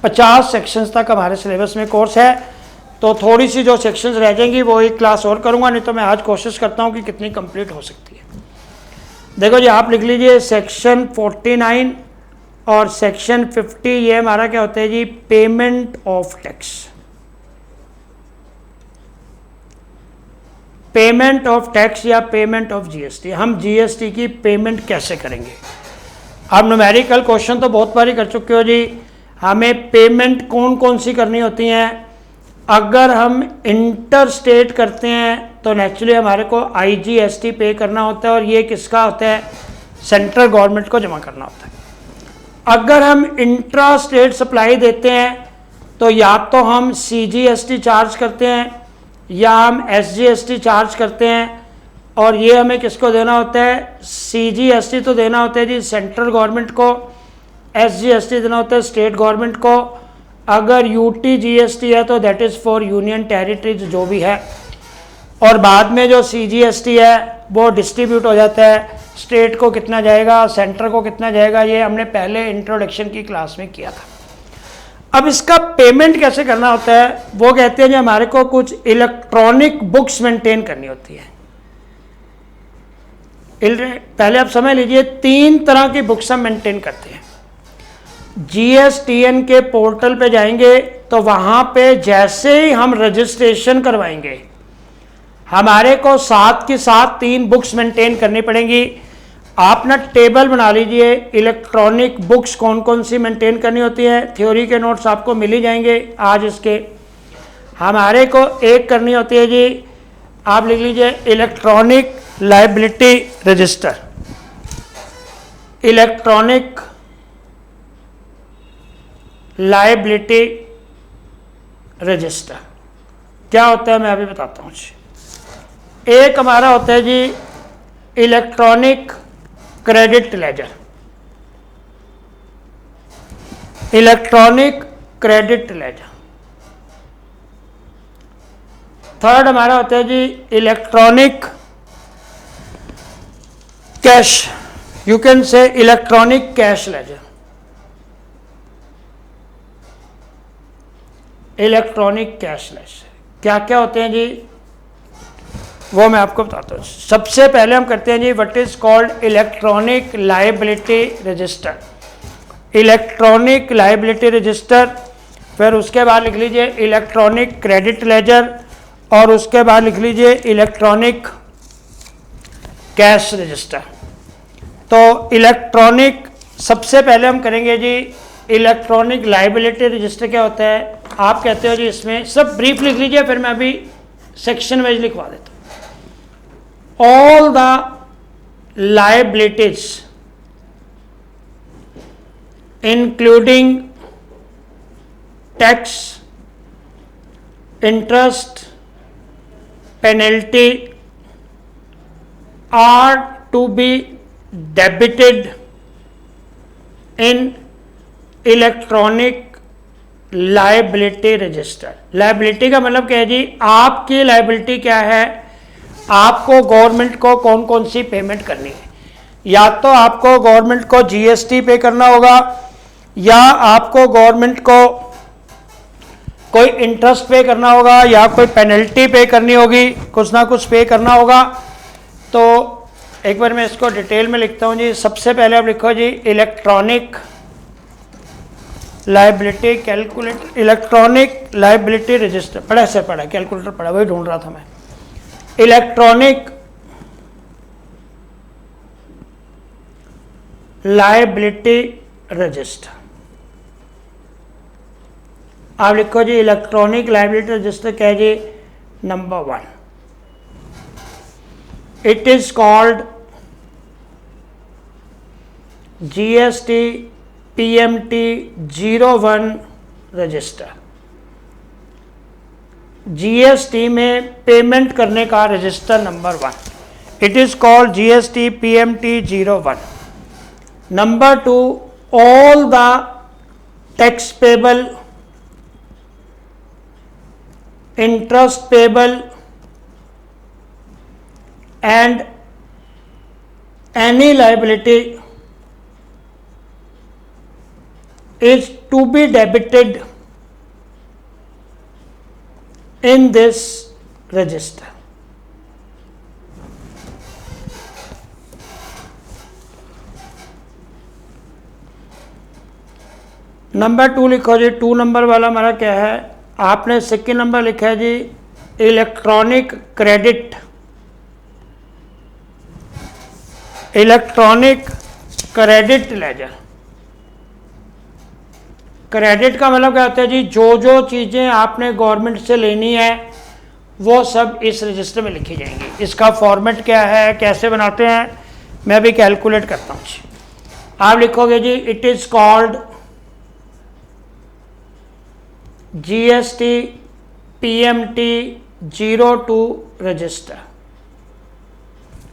50 सेक्शंस तक हमारे सिलेबस में कोर्स है। तो थोड़ी सी जो सेक्शंस रह जाएंगी वो एक क्लास और करूँगा, नहीं तो मैं आज कोशिश करता हूँ कि कितनी कंप्लीट हो सकती है। देखो जी, आप लिख लीजिए सेक्शन 49 और सेक्शन 50, ये हमारा क्या होता है जी payment of tax. Payment of tax या पेमेंट ऑफ जीएसटी, हम जीएसटी की पेमेंट कैसे करेंगे। आप न्यूमेरिकल क्वेश्चन तो बहुत बार ही कर चुके हो जी। हमें पेमेंट कौन कौन सी करनी होती हैं। अगर हम इंटर स्टेट करते हैं तो नेचुरली हमारे को आईजीएसटी पे करना होता है, और ये किसका होता है, सेंट्रल गवर्नमेंट को जमा करना होता है। अगर हम इंट्रा स्टेट सप्लाई देते हैं तो या तो हम सीजीएसटी चार्ज करते हैं या हम एसजीएसटी चार्ज करते हैं, और ये हमें किसको देना होता है, सीजीएसटी तो देना होता है जी सेंट्रल गवर्नमेंट को, एसजीएसटी देना होता है स्टेट गवर्नमेंट को। अगर यूटी जीएसटी है तो that is for union territories जो भी है, और बाद में जो सीजीएसटी है वो डिस्ट्रीब्यूट हो जाता है, स्टेट को कितना जाएगा, सेंटर को कितना जाएगा, ये हमने पहले इंट्रोडक्शन की क्लास में किया था। अब इसका पेमेंट कैसे करना होता है, वो कहते हैं कि हमारे को कुछ इलेक्ट्रॉनिक बुक्स मेंटेन करनी होती है। पहले आप समझ लीजिए 3 तरह की बुक्स हम मेंटेन करते हैं। जीएसटीएन के पोर्टल पे जाएंगे तो वहां पे जैसे ही हम रजिस्ट्रेशन करवाएंगे हमारे को साथ के साथ 3 बुक्स मेंटेन करनी पड़ेंगी। आप ना टेबल बना लीजिए इलेक्ट्रॉनिक बुक्स कौन कौन सी मेंटेन करनी होती है। थ्योरी के नोट्स आपको मिल ही जाएंगे आज इसके। हमारे को एक करनी होती है जी, आप लिख लीजिए electronic liability register. Electronic liability register क्या होता है मैं अभी बताता हूँ जी। एक हमारा होता है जी electronic credit ledger. Electronic credit ledger. Third हमारा होता है जी electronic cash, you can say electronic cash ledger. Electronic cash ledger क्या क्या होते हैं जी वो मैं आपको बताता हूँ। सबसे पहले हम करते हैं जी what is called electronic liability register. Electronic liability register, फिर उसके बाद लिख लीजिए इलेक्ट्रॉनिक क्रेडिट लेजर, और उसके बाद लिख लीजिए इलेक्ट्रॉनिक कैश रजिस्टर। तो इलेक्ट्रॉनिक सबसे पहले हम करेंगे जी इलेक्ट्रॉनिक लायबिलिटी रजिस्टर क्या होता है। आप कहते हो जी इसमें सब ब्रीफ लिख लीजिए, फिर मैं अभी सेक्शन वाइज लिखवा देता हूँ। All the liabilities including tax, interest, penalty are to be debited in electronic liability register. Liability का मतलब क्या है जी, आपकी लायबिलिटी क्या है, आपको गवर्नमेंट को कौन कौन सी पेमेंट करनी है। या तो आपको गवर्नमेंट को जीएसटी पे करना होगा, या आपको गवर्नमेंट को कोई इंटरेस्ट पे करना होगा, या कोई पेनल्टी पे करनी होगी, कुछ ना कुछ पे करना होगा। तो एक बार मैं इसको डिटेल में लिखता हूँ जी। सबसे पहले आप लिखो जी electronic liability calculate, electronic liability register, पढ़ा से पढ़ा, कैलकुलेटर पढ़ा, वही ढूंढ रहा था मैं। इलेक्ट्रॉनिक लायबिलिटी रजिस्टर, आप लिखो जी इलेक्ट्रॉनिक लायबिलिटी रजिस्टर क्या है जी। Number 1, it is called GST PMT 01 register. GST में पेमेंट करने का register number 1, it is called GST PMT 01। Number 2, all the tax payable, interest payable and any liability is to be debited in this register। Number 2 लिखो जी। 2 नंबर वाला हमारा क्या है, आपने सेकेंड नंबर लिखा है जी electronic credit, electronic credit ledger. Credit का मतलब क्या होता है जी, जो जो चीज़ें आपने गवर्नमेंट से लेनी है वो सब इस रजिस्टर में लिखी जाएंगी। इसका फॉर्मेट क्या है, कैसे बनाते हैं, मैं अभी कैलकुलेट करता हूँ जी। आप लिखोगे जी it is called GST PMT 02 register.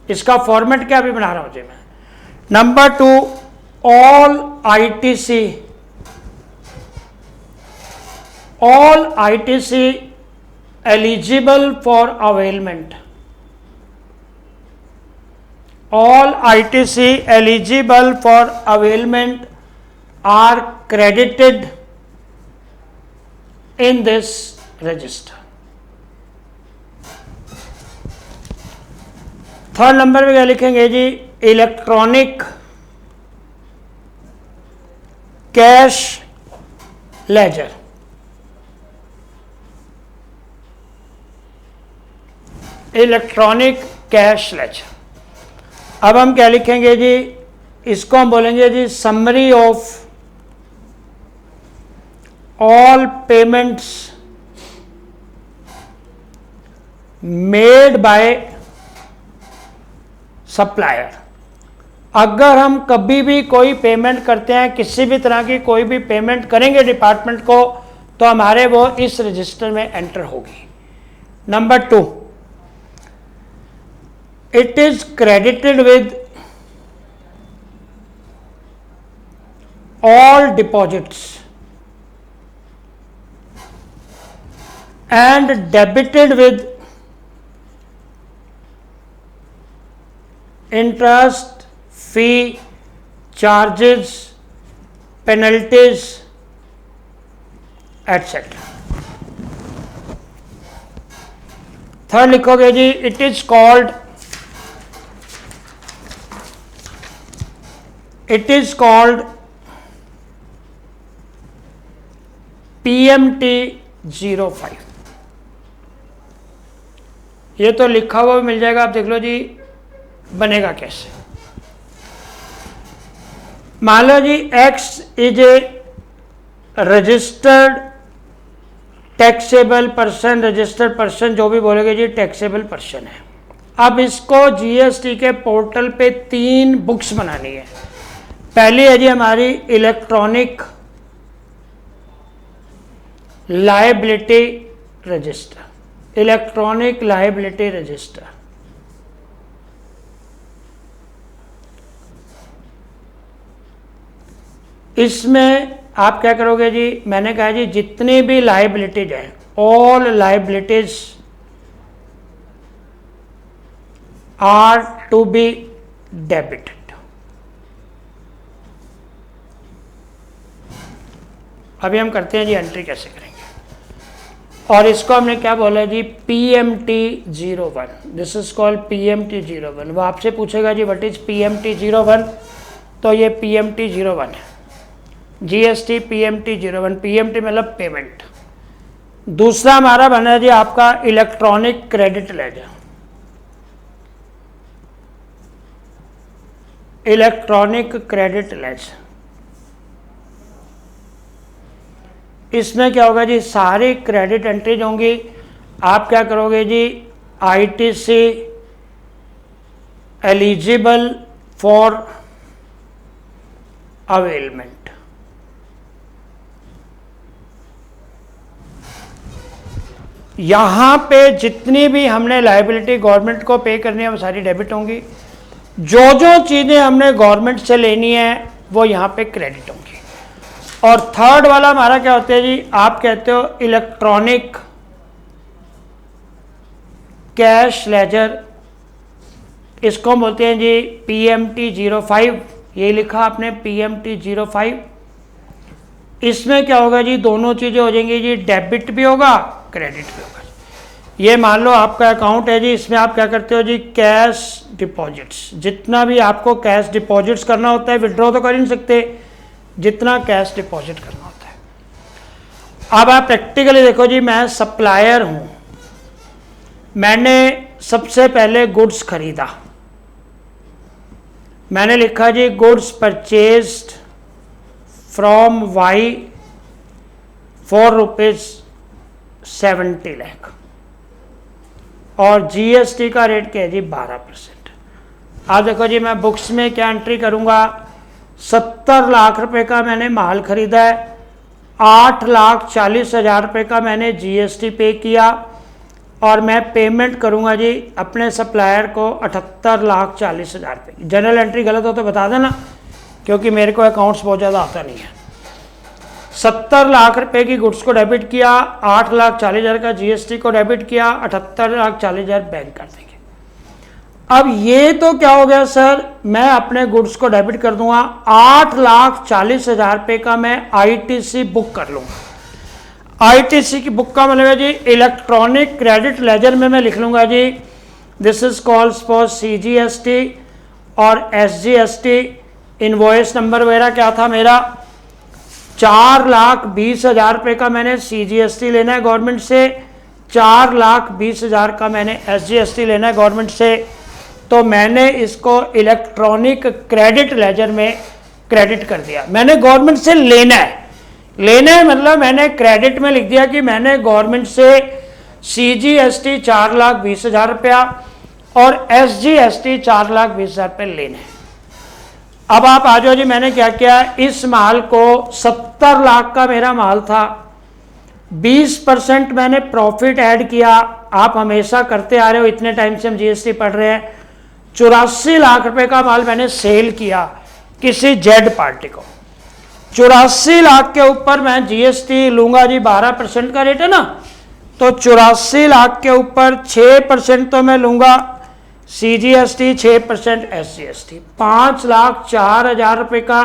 इसका फॉर्मेट क्या भी बना रहा हूं जी मैं। Number 2, all ITC eligible for availment, all ITC eligible for availment are credited in this register। Third number पे क्या लिखेंगे जी, electronic cash ledger. Electronic cash ledger, अब हम क्या लिखेंगे जी, इसको हम बोलेंगे जी summary of all payments made by supplier. अगर हम कभी भी कोई पेमेंट करते हैं, किसी भी तरह की कोई भी पेमेंट करेंगे डिपार्टमेंट को, तो हमारे वो इस रजिस्टर में एंटर होगी। Number 2, it is credited with all deposits and debited with interest, fee, charges, penalties, etc। Third लिखोगे जी, it is called PMT 05। ये तो लिखा हुआ भी मिल जाएगा, आप देख लो जी बनेगा कैसे। मान लो जी X is a registered taxable person, registered person जो भी बोलेगे जी टैक्सेबल पर्सन है। अब इसको GST के पोर्टल पे 3 बुक्स बनानी है। पहली है जी हमारी electronic liability register, electronic liability register. इसमें आप क्या करोगे जी, मैंने कहा जी जितनी भी लाइबिलिटीज हैं, all liabilities are to be debited. अभी हम करते हैं जी एंट्री कैसे करेंगे, और इसको हमने क्या बोला जी, PMT01। This is called PMT01। वो आपसे पूछेगा जी व्हाट इज PMT01, तो ये PMT01 है, GST PMT01। PMT मतलब पेमेंट। दूसरा हमारा बना है जी आपका electronic credit ledger. Electronic credit laser, इसमें क्या होगा जी, सारी क्रेडिट एंट्रीज होंगी। आप क्या करोगे जी, ITC एलिजिबल फॉर अवेलमेंट, यहां पे जितनी भी हमने लायबिलिटी गवर्नमेंट को पे करनी है वो सारी डेबिट होंगी। जो जो चीजें हमने गवर्नमेंट से लेनी है वो यहां पे क्रेडिट होंगी। और थर्ड वाला हमारा क्या होता है जी, आप कहते हो इलेक्ट्रॉनिक कैश लेजर, इसको बोलते हैं जी PMT05। ये लिखा आपने PMT05। इसमें क्या होगा जी, दोनों चीजें हो जाएंगी जी, डेबिट भी होगा क्रेडिट भी होगा। ये मान लो आपका अकाउंट है जी, इसमें आप क्या करते हो जी, कैश डिपॉजिट्स, जितना भी आपको कैश डिपॉजिट्स करना होता है, विड्रॉ तो कर ही नहीं सकते, जितना कैश डिपॉजिट करना होता है। अब आप प्रैक्टिकली देखो जी, मैं सप्लायर हूं, मैंने सबसे पहले गुड्स खरीदा, मैंने लिखा जी goods purchased from Y for ₹70 lakh, और GST का रेट क्या है जी 12%। आप देखो जी, मैं बुक्स में क्या एंट्री करूंगा, 70 लाख रुपए का मैंने माल खरीदा है, 8,40,000 रुपये का मैंने GST पे किया, और मैं पेमेंट करूंगा जी अपने सप्लायर को 78,40,000 रुपये। जनरल एंट्री गलत हो तो बता देना, क्योंकि मेरे को अकाउंट्स बहुत ज़्यादा आता नहीं है। 70 लाख रुपए की गुड्स को डेबिट किया, 8,40,000 का GST को डेबिट किया, 78,40,000 बैंक कर देंगे। अब ये तो क्या हो गया सर, मैं अपने गुड्स को डेबिट कर दूंगा, 8,40,000 रुपये का मैं ITC बुक कर लूंगा। ITC की बुक का मतलब है जी इलेक्ट्रॉनिक क्रेडिट लेजर में मैं लिख लूंगा जी, this is calls for CGST और SGST। इनवॉइस नंबर वगैरह क्या था मेरा, 4,20,000 रुपये का मैंने CGST लेना है गवर्नमेंट से, 4,20,000 का मैंने SGST लेना है गवर्नमेंट से। तो मैंने इसको इलेक्ट्रॉनिक क्रेडिट लेजर में क्रेडिट कर दिया। मैंने गवर्नमेंट से लेना है, लेना है मतलब मैंने क्रेडिट में लिख दिया कि मैंने गवर्नमेंट से CGST 4,20,000 रुपया और SGST 4,20,000 रुपये लेना है। अब आप आ जाओ जी, मैंने क्या किया, इस माल को 70 लाख का मेरा माल था, 20% मैंने प्रॉफिट ऐड किया। आप हमेशा करते आ रहे हो, इतने टाइम से हम GST पढ़ रहे हैं। 84 लाख रुपए का माल मैंने सेल किया किसी जेड पार्टी को, 84 लाख के ऊपर मैं GST लूंगा जी, 12% का रेट है ना, तो 84 लाख के ऊपर 6% तो मैं लूंगा CGST, 6% SGST, 5,04,000 रुपये का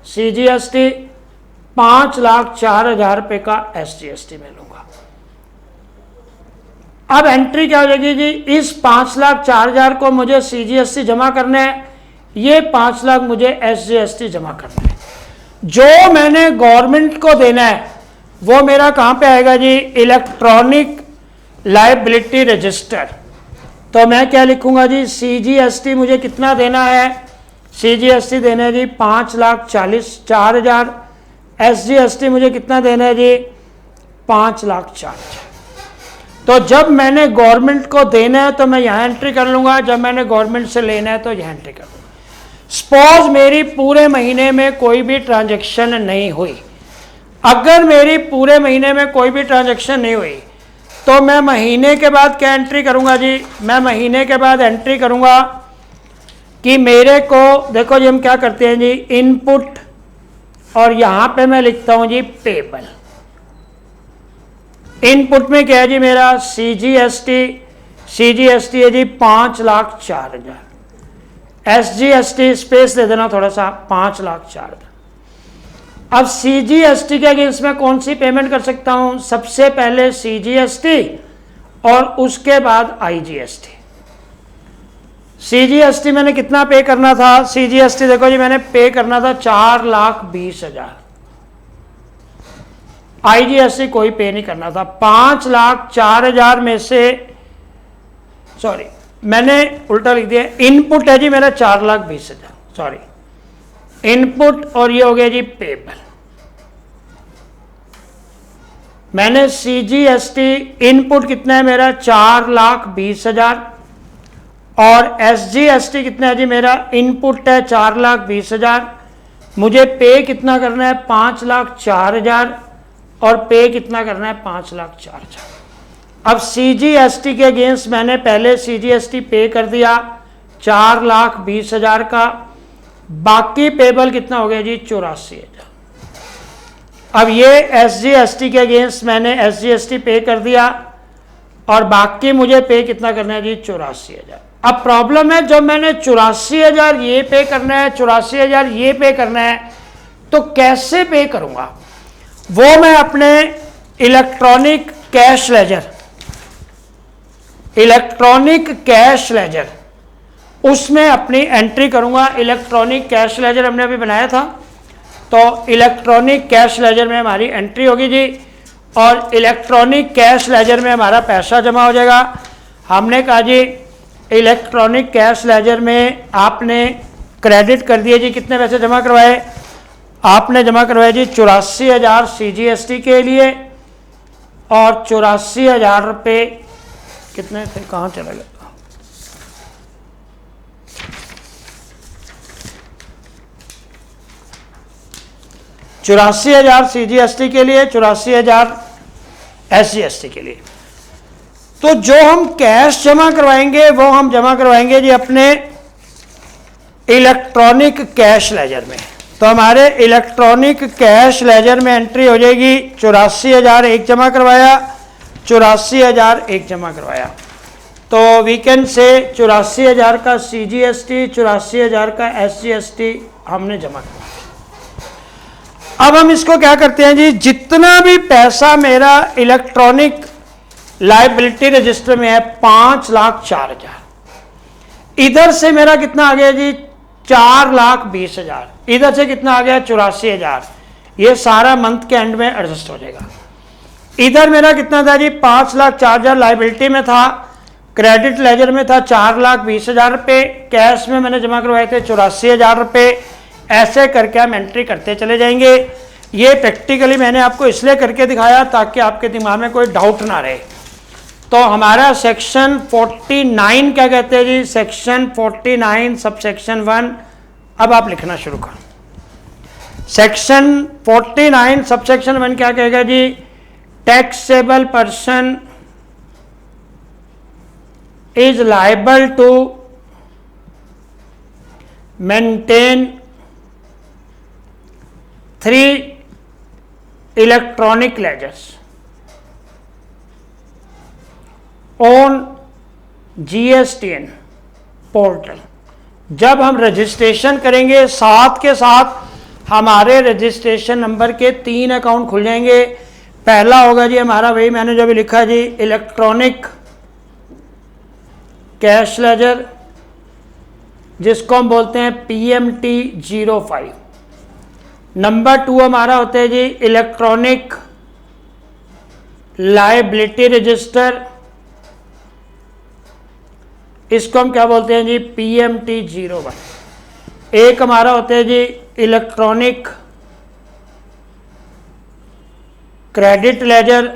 CGST, 5,04,000 रुपये का SGST में लूंगा। अब एंट्री क्या हो जाएगी जी, इस 5,04,000 को मुझे CGST जमा करना है, ये 5 लाख मुझे SGST जमा करना है। जो मैंने गवर्नमेंट को देना है वो मेरा कहां पे आएगा जी, इलेक्ट्रॉनिक लायबिलिटी रजिस्टर। तो मैं क्या लिखूंगा जी, CGST मुझे कितना देना है, CGST देना है जी 5,40,04,000, SGST मुझे कितना देना है जी 5,04,000। तो जब मैंने गवर्नमेंट को देना है तो मैं यहाँ एंट्री कर लूंगा, जब मैंने गवर्नमेंट से लेना है तो यहाँ एंट्री कर लूंगा। सपोज मेरी पूरे महीने में कोई भी ट्रांजैक्शन नहीं हुई, अगर मेरी पूरे महीने में कोई भी ट्रांजैक्शन नहीं हुई तो मैं महीने के बाद क्या एंट्री करूंगा जी, मैं महीने के बाद एंट्री करूंगा कि मेरे को देखो जी, हम क्या करते हैं जी, इनपुट और यहां पे मैं लिखता हूं जी पेबल। इनपुट में क्या है जी मेरा CGST है जी 5,04,000। SGST स्पेस दे देना थोड़ा सा 5,04,000। अब CGST के अगेंस्ट में कौन सी पेमेंट कर सकता हूं? सबसे पहले CGST और उसके बाद IGST। CGST मैंने कितना पे करना था? CGST देखो जी मैंने पे करना था 4,20,000। IGST कोई पे नहीं करना था। 5,04,000 में से, सॉरी मैंने उल्टा लिख दिया, इनपुट है जी मेरा 4,20,000, सॉरी इनपुट, और ये हो गया जी पेबल। मैंने CGST इनपुट कितना है मेरा 4,20,000 और SGST कितना है जी मेरा इनपुट है 4,20,000। मुझे पे कितना करना है 5,04,000 और पे कितना करना है 5,04,000। अब CGST के अगेंस्ट मैंने पहले CGST पे कर दिया 4,20,000 का, बाकी पेबल कितना हो गया जी 84,000। अब ये SGST के अगेंस्ट मैंने SGST पे कर दिया और बाकी मुझे पे कितना करना है जी 84,000। अब प्रॉब्लम है जब मैंने 84,000 ये पे करना है 84,000 ये पे करना है, तो कैसे पे करूंगा? वो मैं अपने इलेक्ट्रॉनिक कैश लेजर उसमें अपनी एंट्री करूंगा। इलेक्ट्रॉनिक कैश लेजर हमने अभी बनाया था, तो इलेक्ट्रॉनिक कैश लेजर में हमारी एंट्री होगी जी, और इलेक्ट्रॉनिक कैश लेजर में हमारा पैसा जमा हो जाएगा। हमने कहा जी इलेक्ट्रॉनिक कैश लेजर में आपने क्रेडिट कर दिए जी, कितने पैसे जमा करवाए? आपने जमा करवाए जी 84,000 CGST के लिए और 84,000 रुपये कितने थे, कहाँ चला गया? 84,000 CGST के लिए, 84,000 SGST के लिए। तो जो हम कैश जमा करवाएंगे वो हम जमा करवाएंगे जी अपने इलेक्ट्रॉनिक कैश लेजर में। तो हमारे इलेक्ट्रॉनिक कैश लेजर में एंट्री हो जाएगी 84,000 एक जमा करवाया, 84,000 एक जमा करवाया। तो वीकेंड से 84,000 का CGST, 84,000 का SGST हमने जमा करवाया। अब हम इसको क्या करते हैं जी, जितना भी पैसा मेरा इलेक्ट्रॉनिक लायबिलिटी रजिस्टर में है 5,04,000, इधर से मेरा कितना आ गया जी 4,20,000, इधर से कितना आ गया 84,000, ये सारा मंथ के एंड में एडजस्ट हो जाएगा। इधर मेरा कितना था जी 5,04,000 लायबिलिटी में था, क्रेडिट लेजर में था 4,20,000 रुपये, कैश में मैंने जमा करवाए थे 84,000 रुपये। ऐसे करके हम एंट्री करते चले जाएंगे। ये प्रैक्टिकली मैंने आपको इसलिए करके दिखाया ताकि आपके दिमाग में कोई डाउट ना रहे। तो हमारा सेक्शन 49 क्या कहते हैं जी, सेक्शन 49 सबसेक्शन 1। अब आप लिखना शुरू करो। सेक्शन 49 सबसेक्शन 1 क्या कहेगा जी, taxable person is liable to maintain 3 electronic ledgers on GSTN portal. जब हम रजिस्ट्रेशन करेंगे साथ के साथ हमारे रजिस्ट्रेशन नंबर के 3 अकाउंट खुल जाएंगे। पहला होगा जी हमारा, वही मैंने जो भी लिखा जी, इलेक्ट्रॉनिक कैश लेजर, जिसको हम बोलते हैं PMT 05। नंबर 2 हमारा होता है जी इलेक्ट्रॉनिक लायबिलिटी रजिस्टर, इसको हम क्या बोलते हैं जी PMT 01। एक हमारा होता है जी इलेक्ट्रॉनिक क्रेडिट लेजर,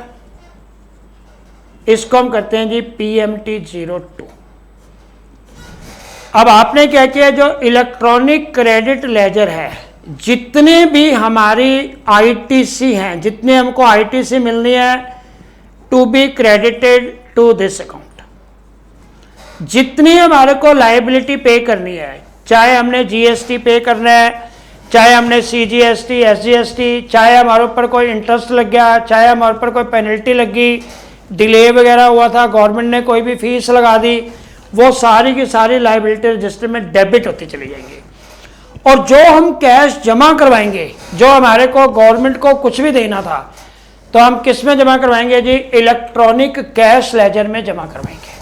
इसको हम करते हैं जी PMT 02। अब आपने क्या किया, जो इलेक्ट्रॉनिक क्रेडिट लेजर है, जितने भी हमारी ITC हैं, जितने हमको ITC मिलनी है to be credited to this account, जितनी हमारे को लायबिलिटी पे करनी है, चाहे हमने GST पे करना है, चाहे हमने CGST, SGST, चाहे हमारे ऊपर कोई इंटरेस्ट लग गया, चाहे हमारे ऊपर कोई पेनल्टी लगी, डिले वगैरह हुआ था, गवर्नमेंट ने कोई भी फीस लगा दी, वो सारी की सारी लाइबिलिटी रजिस्टर में डेबिट होती चली जाएंगी। और जो हम कैश जमा करवाएंगे, जो हमारे को गवर्नमेंट को कुछ भी देना था, तो हम किस में जमा करवाएंगे जी? इलेक्ट्रॉनिक कैश लेजर में जमा करवाएंगे।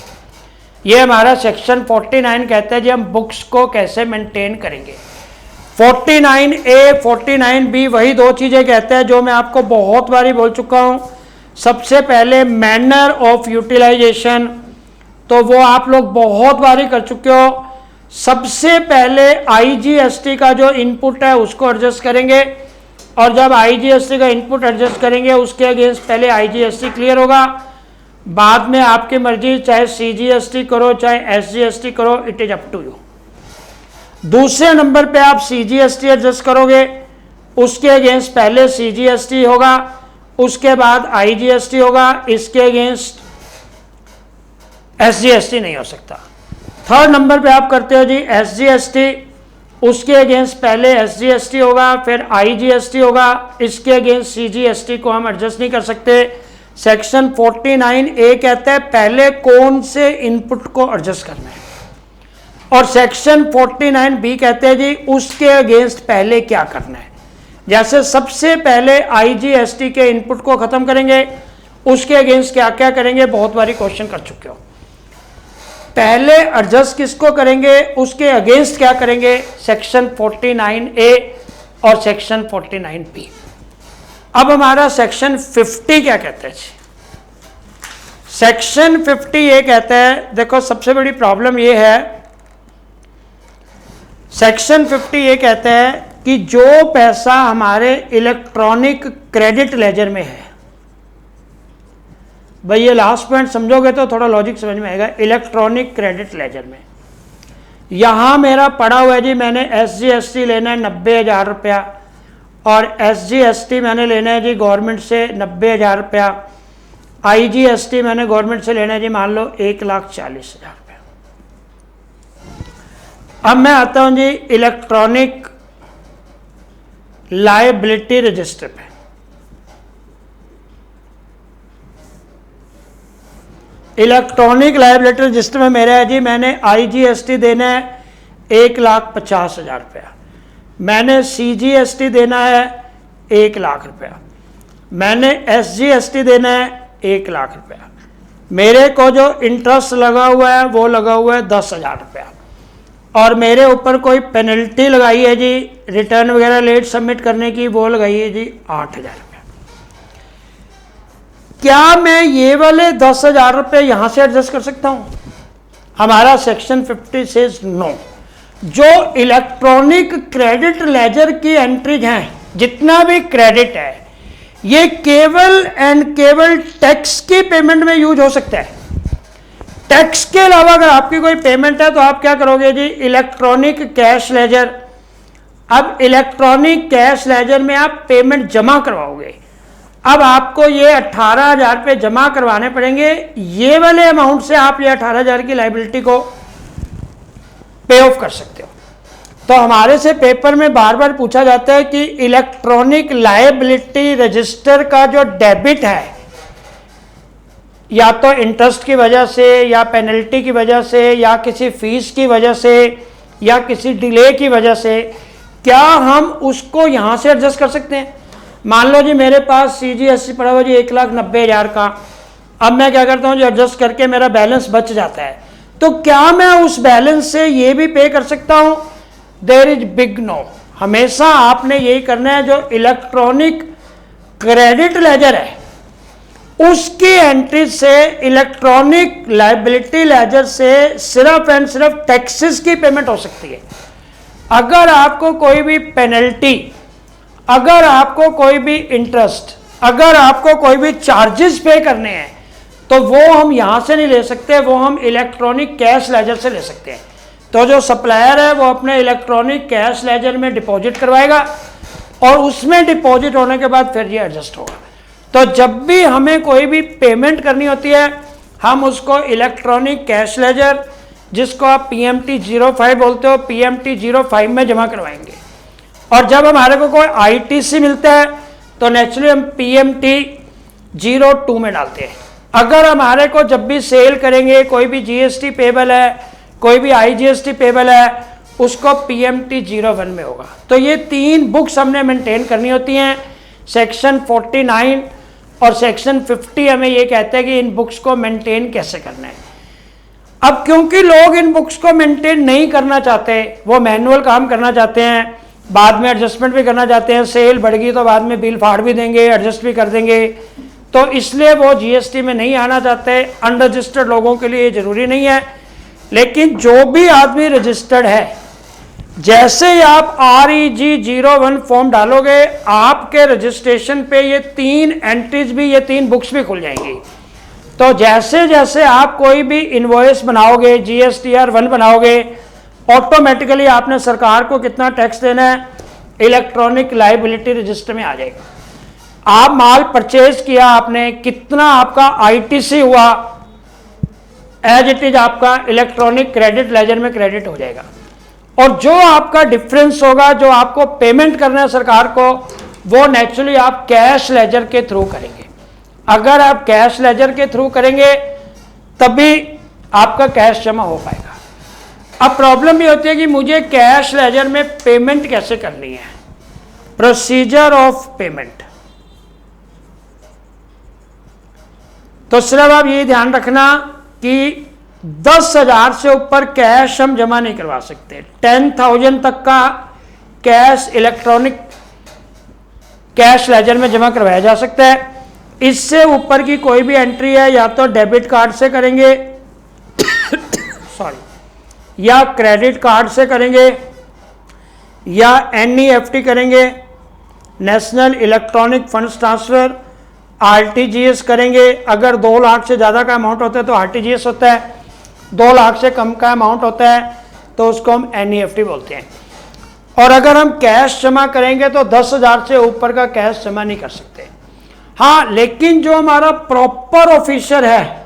ये हमारा सेक्शन 49 कहता है जी हम बुक्स को कैसे मेंटेन करेंगे। 49A, 49B वही दो चीज़ें कहते हैं जो मैं आपको बहुत बारी बोल चुका हूँ। सबसे पहले मैनर ऑफ यूटिलाइजेशन, तो वो आप लोग बहुत बारी कर चुके हो। सबसे पहले IGST का जो इनपुट है उसको एडजस्ट करेंगे, और जब IGST का इनपुट एडजस्ट करेंगे उसके अगेंस्ट पहले IGST क्लियर होगा, बाद में आपकी मर्जी, चाहे CGST करो चाहे SGST करो, it is up to you. दूसरे नंबर पे आप CGST एडजस्ट करोगे, उसके अगेंस्ट पहले CGST होगा, उसके बाद IGST होगा, इसके अगेंस्ट SGST नहीं हो सकता। थर्ड नंबर पे आप करते हो जी SGST, उसके अगेंस्ट पहले SGST होगा, फिर IGST होगा, इसके अगेंस्ट CGST को हम एडजस्ट नहीं कर सकते। सेक्शन 49A कहता है पहले कौन से इनपुट को एडजस्ट करना है, और सेक्शन 49B कहते हैं जी उसके अगेंस्ट पहले क्या करना है। जैसे सबसे पहले IGST के इनपुट को खत्म करेंगे, उसके अगेंस्ट क्या क्या करेंगे, बहुत बारी क्वेश्चन कर चुके हो। पहले एडजस्ट किसको करेंगे, उसके अगेंस्ट क्या करेंगे, सेक्शन 49A और सेक्शन 49B। अब हमारा सेक्शन 50 क्या कहता है जी? सेक्शन 50 ये कहता है, देखो सबसे बड़ी प्रॉब्लम ये है, सेक्शन 50 ये कहता है कि जो पैसा हमारे इलेक्ट्रॉनिक क्रेडिट लेजर में है, भाई ये लास्ट पॉइंट समझोगे तो थोड़ा लॉजिक समझ में आएगा। इलेक्ट्रॉनिक क्रेडिट लेजर में यहां मेरा पड़ा हुआ है जी, मैंने SGST लेना है 90,000 रुपया, और SGST मैंने लेना है जी गवर्नमेंट से 90,000 रुपया, IGST मैंने गवर्नमेंट से लेना है जी मान लो 1,40,000 रुपया। अब मैं आता हूं जी इलेक्ट्रॉनिक लायबिलिटी रजिस्टर पे। इलेक्ट्रॉनिक लायबिलिटी रजिस्टर में मेरा है जी, मैंने IGST देना है 1,50,000 रुपया, मैंने CGST देना है 1,00,000 रुपया, मैंने SGST देना है 1,00,000 रुपया, मेरे को जो इंटरेस्ट लगा हुआ है वो लगा हुआ है 10,000 रुपया, और मेरे ऊपर कोई पेनल्टी लगाई है जी रिटर्न वगैरह लेट सबमिट करने की, वो लगाई है जी 8,000 रुपया। क्या मैं ये वाले 10,000 रुपये यहां से एडजस्ट कर सकता हूं? हमारा सेक्शन 50 से नो। जो इलेक्ट्रॉनिक क्रेडिट लेजर की एंट्रीज हैं, जितना भी क्रेडिट है, ये केवल एंड केवल टैक्स की पेमेंट में यूज हो सकता है। टैक्स के अलावा अगर आपकी कोई पेमेंट है तो आप क्या करोगे जी? Electronic cash ledger. अब इलेक्ट्रॉनिक कैश लेजर में आप पेमेंट जमा करवाओगे। अब आपको ये 18,000 रुपये जमा करवाने पड़ेंगे। ये वाले अमाउंट से आप ये 18,000 की लाइबिलिटी को पे ऑफ कर सकते हो। तो हमारे से पेपर में बार बार पूछा जाता है कि इलेक्ट्रॉनिक लायबिलिटी रजिस्टर का जो डेबिट है, या तो इंटरेस्ट की वजह से, या पेनल्टी की वजह से, या किसी फीस की वजह से, या किसी डिले की वजह से, क्या हम उसको यहां से एडजस्ट कर सकते हैं? मान लो जी मेरे पास CGST पड़ा हुआ जी 1,90,000 का। अब मैं क्या करता हूँ जी, एडजस्ट करके मेरा बैलेंस बच जाता है, तो क्या मैं उस बैलेंस से ये भी पे कर सकता हूँ? There is big no. हमेशा आपने यही करना है, जो इलेक्ट्रॉनिक क्रेडिट लेजर है उसकी एंट्री से इलेक्ट्रॉनिक लायबिलिटी लेजर से सिर्फ एंड सिर्फ टैक्सेस की पेमेंट हो सकती है। अगर आपको कोई भी पेनल्टी, अगर आपको कोई भी इंटरेस्ट, अगर आपको कोई भी चार्जेस पे करने हैं, तो वो हम यहां से नहीं ले सकते, वो हम इलेक्ट्रॉनिक कैश लेजर से ले सकते हैं। तो जो सप्लायर है वो अपने इलेक्ट्रॉनिक कैश लेजर में डिपॉजिट करवाएगा, और उसमें डिपॉजिट होने के बाद फिर ये एडजस्ट होगा। तो जब भी हमें कोई भी पेमेंट करनी होती है, हम उसको इलेक्ट्रॉनिक कैश लेजर, जिसको आप PMT 05 बोलते हो, PMT 05 में जमा करवाएंगे। और जब हमारे को कोई आईटीसी मिलता है तो नेचुरली हम पीएमटी 02 में डालते हैं। अगर हमारे को जब भी सेल करेंगे कोई भी जीएसटी पेबल है, कोई भी आईजीएसटी पेबल है, उसको पीएमटी 01 में होगा। तो ये 3 बुक्स हमने मेंटेन करनी होती हैं। सेक्शन 49 और सेक्शन 50 हमें ये कहते हैं कि इन बुक्स को मेंटेन कैसे करना है। अब क्योंकि लोग इन बुक्स को मेंटेन नहीं करना चाहते, वो मैनुअल काम करना चाहते हैं, बाद में एडजस्टमेंट भी करना चाहते हैं, सेल बढ़ गई तो बाद में बिल फाड़ भी देंगे, एडजस्ट भी कर देंगे, तो इसलिए वो जीएसटी में नहीं आना चाहते। अनरजिस्टर्ड लोगों के लिए ये जरूरी नहीं है। लेकिन जो भी आदमी रजिस्टर्ड है, जैसे ही आप REG 01 फॉर्म डालोगे, आपके रजिस्ट्रेशन पे ये 3 एंट्रीज भी, ये 3 बुक्स भी खुल जाएंगी। तो जैसे जैसे आप कोई भी इनवॉइस बनाओगे, GSTR 1 बनाओगे, ऑटोमेटिकली आपने सरकार को कितना टैक्स देना है, इलेक्ट्रॉनिक लायबिलिटी रजिस्टर में आ जाएगा। आप माल परचेज किया आपने, कितना आपका आईटीसी हुआ, एज इट इज आपका इलेक्ट्रॉनिक क्रेडिट लेजर में क्रेडिट हो जाएगा। और जो आपका डिफरेंस होगा, जो आपको पेमेंट करना है सरकार को, वो नेचुरली आप कैश लेजर के थ्रू करेंगे। अगर आप कैश लेजर के थ्रू करेंगे तभी आपका कैश जमा हो पाएगा। अब प्रॉब्लम ये होती है कि मुझे कैश लेजर में पेमेंट कैसे करनी है, प्रोसीजर ऑफ पेमेंट। तो सिर्फ आप ये ध्यान रखना कि 10,000 से ऊपर कैश हम जमा नहीं करवा सकते। 10,000 तक का कैश इलेक्ट्रॉनिक कैश लेजर में जमा करवाया जा सकता है। इससे ऊपर की कोई भी एंट्री है या तो डेबिट कार्ड से करेंगे सॉरी, या क्रेडिट कार्ड से करेंगे, या NEFT करेंगे, national electronic funds transfer, RTGS करेंगे। अगर 2 लाख से ज़्यादा का अमाउंट होता है तो RTGS होता है, 2 लाख से कम का अमाउंट होता है तो उसको हम NEFT बोलते हैं। और अगर हम कैश जमा करेंगे तो 10,000 से ऊपर का कैश जमा नहीं कर सकते। हाँ, लेकिन जो हमारा प्रॉपर ऑफिसर है,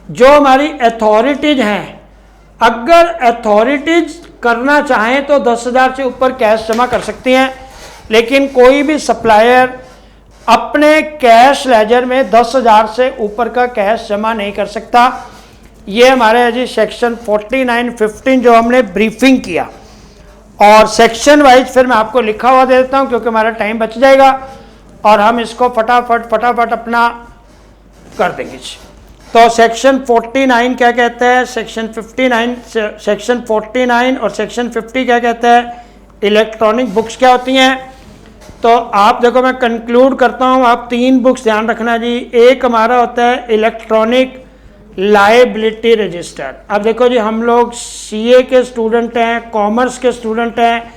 जो हमारी अथॉरिटीज हैं, अगर अथॉरिटीज करना चाहें तो 10,000 से ऊपर कैश जमा कर सकती हैं। लेकिन कोई भी सप्लायर अपने कैश लेजर में 10,000 से ऊपर का कैश जमा नहीं कर सकता। ये हमारे जी सेक्शन 49-15 जो हमने ब्रीफिंग किया, और सेक्शन वाइज फिर मैं आपको लिखा हुआ दे देता हूँ क्योंकि हमारा टाइम बच जाएगा और हम इसको फटाफट अपना कर देंगे। तो सेक्शन 49 क्या कहता है, सेक्शन 59, सेक्शन 49 और सेक्शन 50 क्या कहता है, इलेक्ट्रॉनिक बुक्स क्या होती हैं। तो आप देखो, मैं कंक्लूड करता हूँ, आप 3 बुक्स ध्यान रखना जी। एक हमारा होता है इलेक्ट्रॉनिक लायबिलिटी रजिस्टर। अब देखो जी, हम लोग CA के स्टूडेंट हैं, कॉमर्स के स्टूडेंट हैं,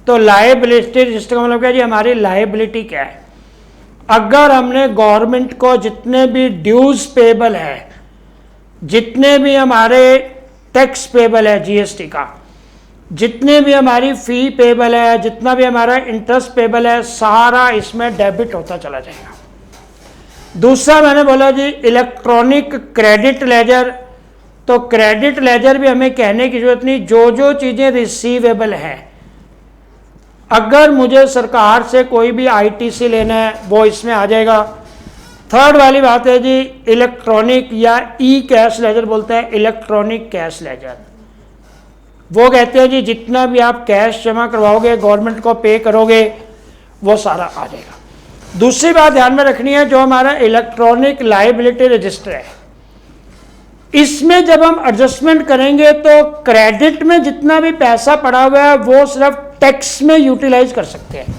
तो लायबिलिटी रजिस्टर का मतलब क्या जी, हमारी लायबिलिटी क्या है। अगर हमने गवर्नमेंट को जितने भी ड्यूज पेबल है, जितने भी हमारे टैक्स पेबल है GST का, जितने भी हमारी फी पेबल है, जितना भी हमारा इंटरेस्ट पेबल है, सारा इसमें डेबिट होता चला जाएगा। दूसरा मैंने बोला जी इलेक्ट्रॉनिक क्रेडिट लेजर। तो क्रेडिट लेजर भी हमें कहने की जरूरत नहीं, जो जो चीज़ें रिसीवेबल हैं, अगर मुझे सरकार से कोई भी ITC लेना है वो इसमें आ जाएगा। थर्ड वाली बात है जी इलेक्ट्रॉनिक या कैश लेजर बोलते हैं, इलेक्ट्रॉनिक कैश लेजर। वो कहते हैं जी जितना भी आप कैश जमा करवाओगे, गवर्नमेंट को पे करोगे, वो सारा आ जाएगा। दूसरी बात ध्यान में रखनी है, जो हमारा इलेक्ट्रॉनिक लायबिलिटी रजिस्टर है, इसमें जब हम एडजस्टमेंट करेंगे तो क्रेडिट में जितना भी पैसा पड़ा हुआ है वो सिर्फ टैक्स में यूटिलाइज कर सकते हैं।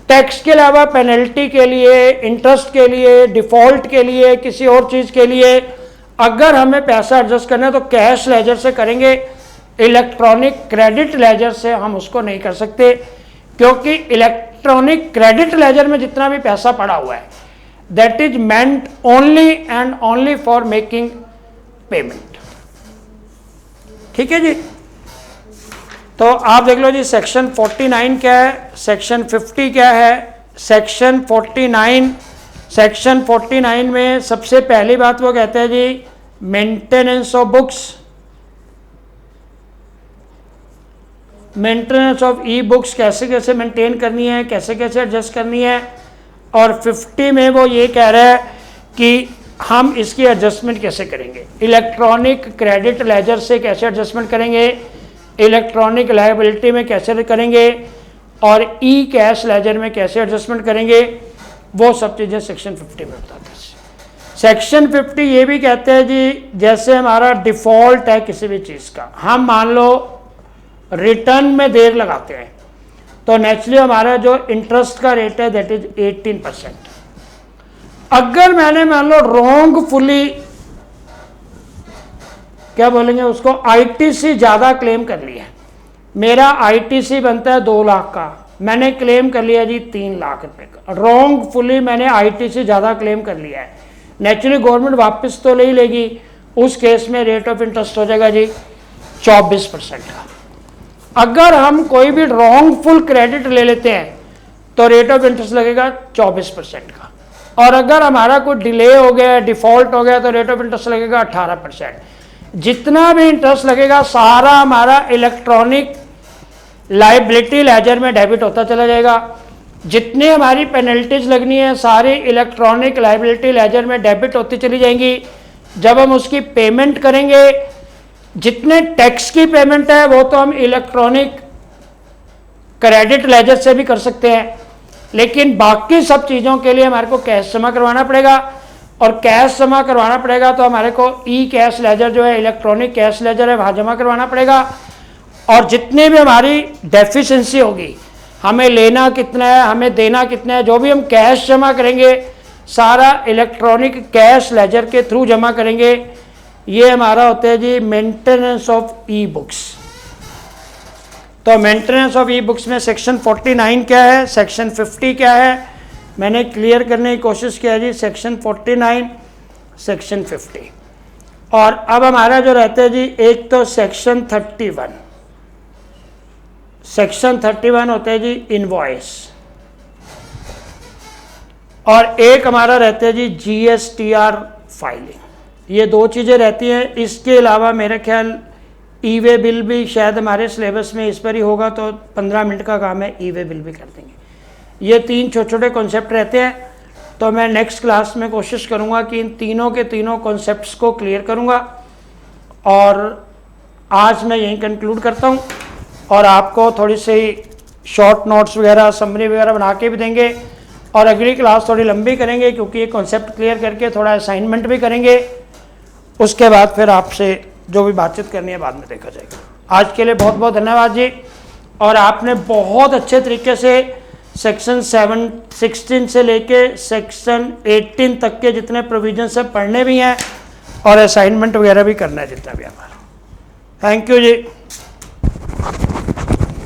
टैक्स के अलावा पेनल्टी के लिए, इंटरेस्ट के लिए, डिफॉल्ट के लिए, किसी और चीज़ के लिए अगर हमें पैसा एडजस्ट करना है तो कैश लेजर से करेंगे। इलेक्ट्रॉनिक क्रेडिट लेजर से हम उसको नहीं कर सकते, क्योंकि इलेक्ट्रॉनिक क्रेडिट लेजर में जितना भी पैसा पड़ा हुआ है that is meant only and only for making payment. ठीक है जी। तो आप देख लो जी, सेक्शन 49 क्या है, सेक्शन 50 क्या है। सेक्शन 49 में सबसे पहली बात वो कहते हैं जी maintenance of books. Maintenance of E books कैसे कैसे मेंटेन करनी है, कैसे कैसे एडजस्ट करनी है। और 50 में वो ये कह रहा है कि हम इसकी एडजस्टमेंट कैसे करेंगे, इलेक्ट्रॉनिक क्रेडिट लेजर से कैसे एडजस्टमेंट करेंगे, इलेक्ट्रॉनिक लायबिलिटी में कैसे करेंगे, और ई कैश लेजर में कैसे एडजस्टमेंट करेंगे, वो सब चीज़ें सेक्शन 50 में बताते हैं। सेक्शन 50 ये भी कहते हैं जी, जैसे हमारा डिफ़ॉल्ट है किसी भी चीज़ का, हम मान लो रिटर्न में देर लगाते हैं, तो नेचुरली हमारा जो इंटरेस्ट का रेट है दैट इज 18%। अगर मैंने मान लो रॉन्गफुली, क्या बोलेंगे उसको, आईटीसी ज़्यादा क्लेम कर लिया, मेरा आईटीसी बनता है 2 लाख का, मैंने क्लेम कर लिया जी 3 लाख रुपए का, रॉन्गफुली मैंने आईटीसी ज़्यादा क्लेम कर लिया है, नेचुरली गवर्नमेंट वापस तो ले ही लेगी, उस केस में रेट ऑफ इंटरेस्ट हो जाएगा जी 24% का। अगर हम कोई भी रॉन्गफुल क्रेडिट ले लेते हैं तो रेट ऑफ इंटरेस्ट लगेगा 24% का, और अगर हमारा कोई डिले हो गया, डिफॉल्ट हो गया, तो रेट ऑफ इंटरेस्ट लगेगा 18%। जितना भी इंटरेस्ट लगेगा सारा हमारा इलेक्ट्रॉनिक लायबिलिटी लेजर में डेबिट होता चला जाएगा, जितनी हमारी पेनल्टीज लगनी है सारी इलेक्ट्रॉनिक लायबिलिटी लेजर में डेबिट होती चली जाएंगी। जब हम उसकी पेमेंट करेंगे, जितने टैक्स की पेमेंट है वो तो हम इलेक्ट्रॉनिक क्रेडिट लेजर से भी कर सकते हैं, लेकिन बाकी सब चीज़ों के लिए हमारे को कैश जमा करवाना पड़ेगा, और कैश जमा करवाना पड़ेगा तो हमारे को ई कैश लेजर जो है, इलेक्ट्रॉनिक कैश लेजर है, वहाँ जमा करवाना पड़ेगा। और जितनी भी हमारी डेफिशिएंसी होगी, हमें लेना कितना है, हमें देना कितना है, जो भी हम कैश जमा करेंगे सारा इलेक्ट्रॉनिक कैश लेजर के थ्रू जमा करेंगे। ये हमारा होता है जी मेंटेनेंस ऑफ ई बुक्स। तो मेंटेनेंस ऑफ ई बुक्स में सेक्शन 49 क्या है, सेक्शन 50 क्या है, मैंने क्लियर करने की कोशिश किया जी, सेक्शन 49, सेक्शन 50। और अब हमारा जो रहता है जी, एक तो सेक्शन 31, सेक्शन 31 होता है जी इनवॉइस, और एक हमारा रहता है जी जीएसटीआर फाइलिंग। ये 2 चीज़ें रहती हैं। इसके अलावा मेरे ख्याल ई वे बिल भी शायद हमारे सिलेबस में इस पर ही होगा, तो 15 मिनट का काम है, ई वे बिल भी कर देंगे। ये 3 छोटे छोटे कॉन्सेप्ट रहते हैं, तो मैं नेक्स्ट क्लास में कोशिश करूँगा कि इन तीनों के तीनों कॉन्सेप्ट्स को क्लियर करूँगा। और आज मैं यहीं कंक्लूड करता हूँ, और आपको थोड़ी सी शॉर्ट नोट्स वगैरह, समरी वगैरह बना के भी देंगे, और अगली क्लास थोड़ी लंबी करेंगे क्योंकि ये कॉन्सेप्ट क्लियर करके थोड़ा असाइनमेंट भी करेंगे। उसके बाद फिर आपसे जो भी बातचीत करनी है बाद में देखा जाएगा। आज के लिए बहुत बहुत धन्यवाद जी। और आपने बहुत अच्छे तरीके से सेक्शन 16 से लेके सेक्शन 18 तक के जितने प्रोविजन सब पढ़ने भी हैं, और असाइनमेंट वगैरह भी करना है जितना भी हमारा। Thank you ji.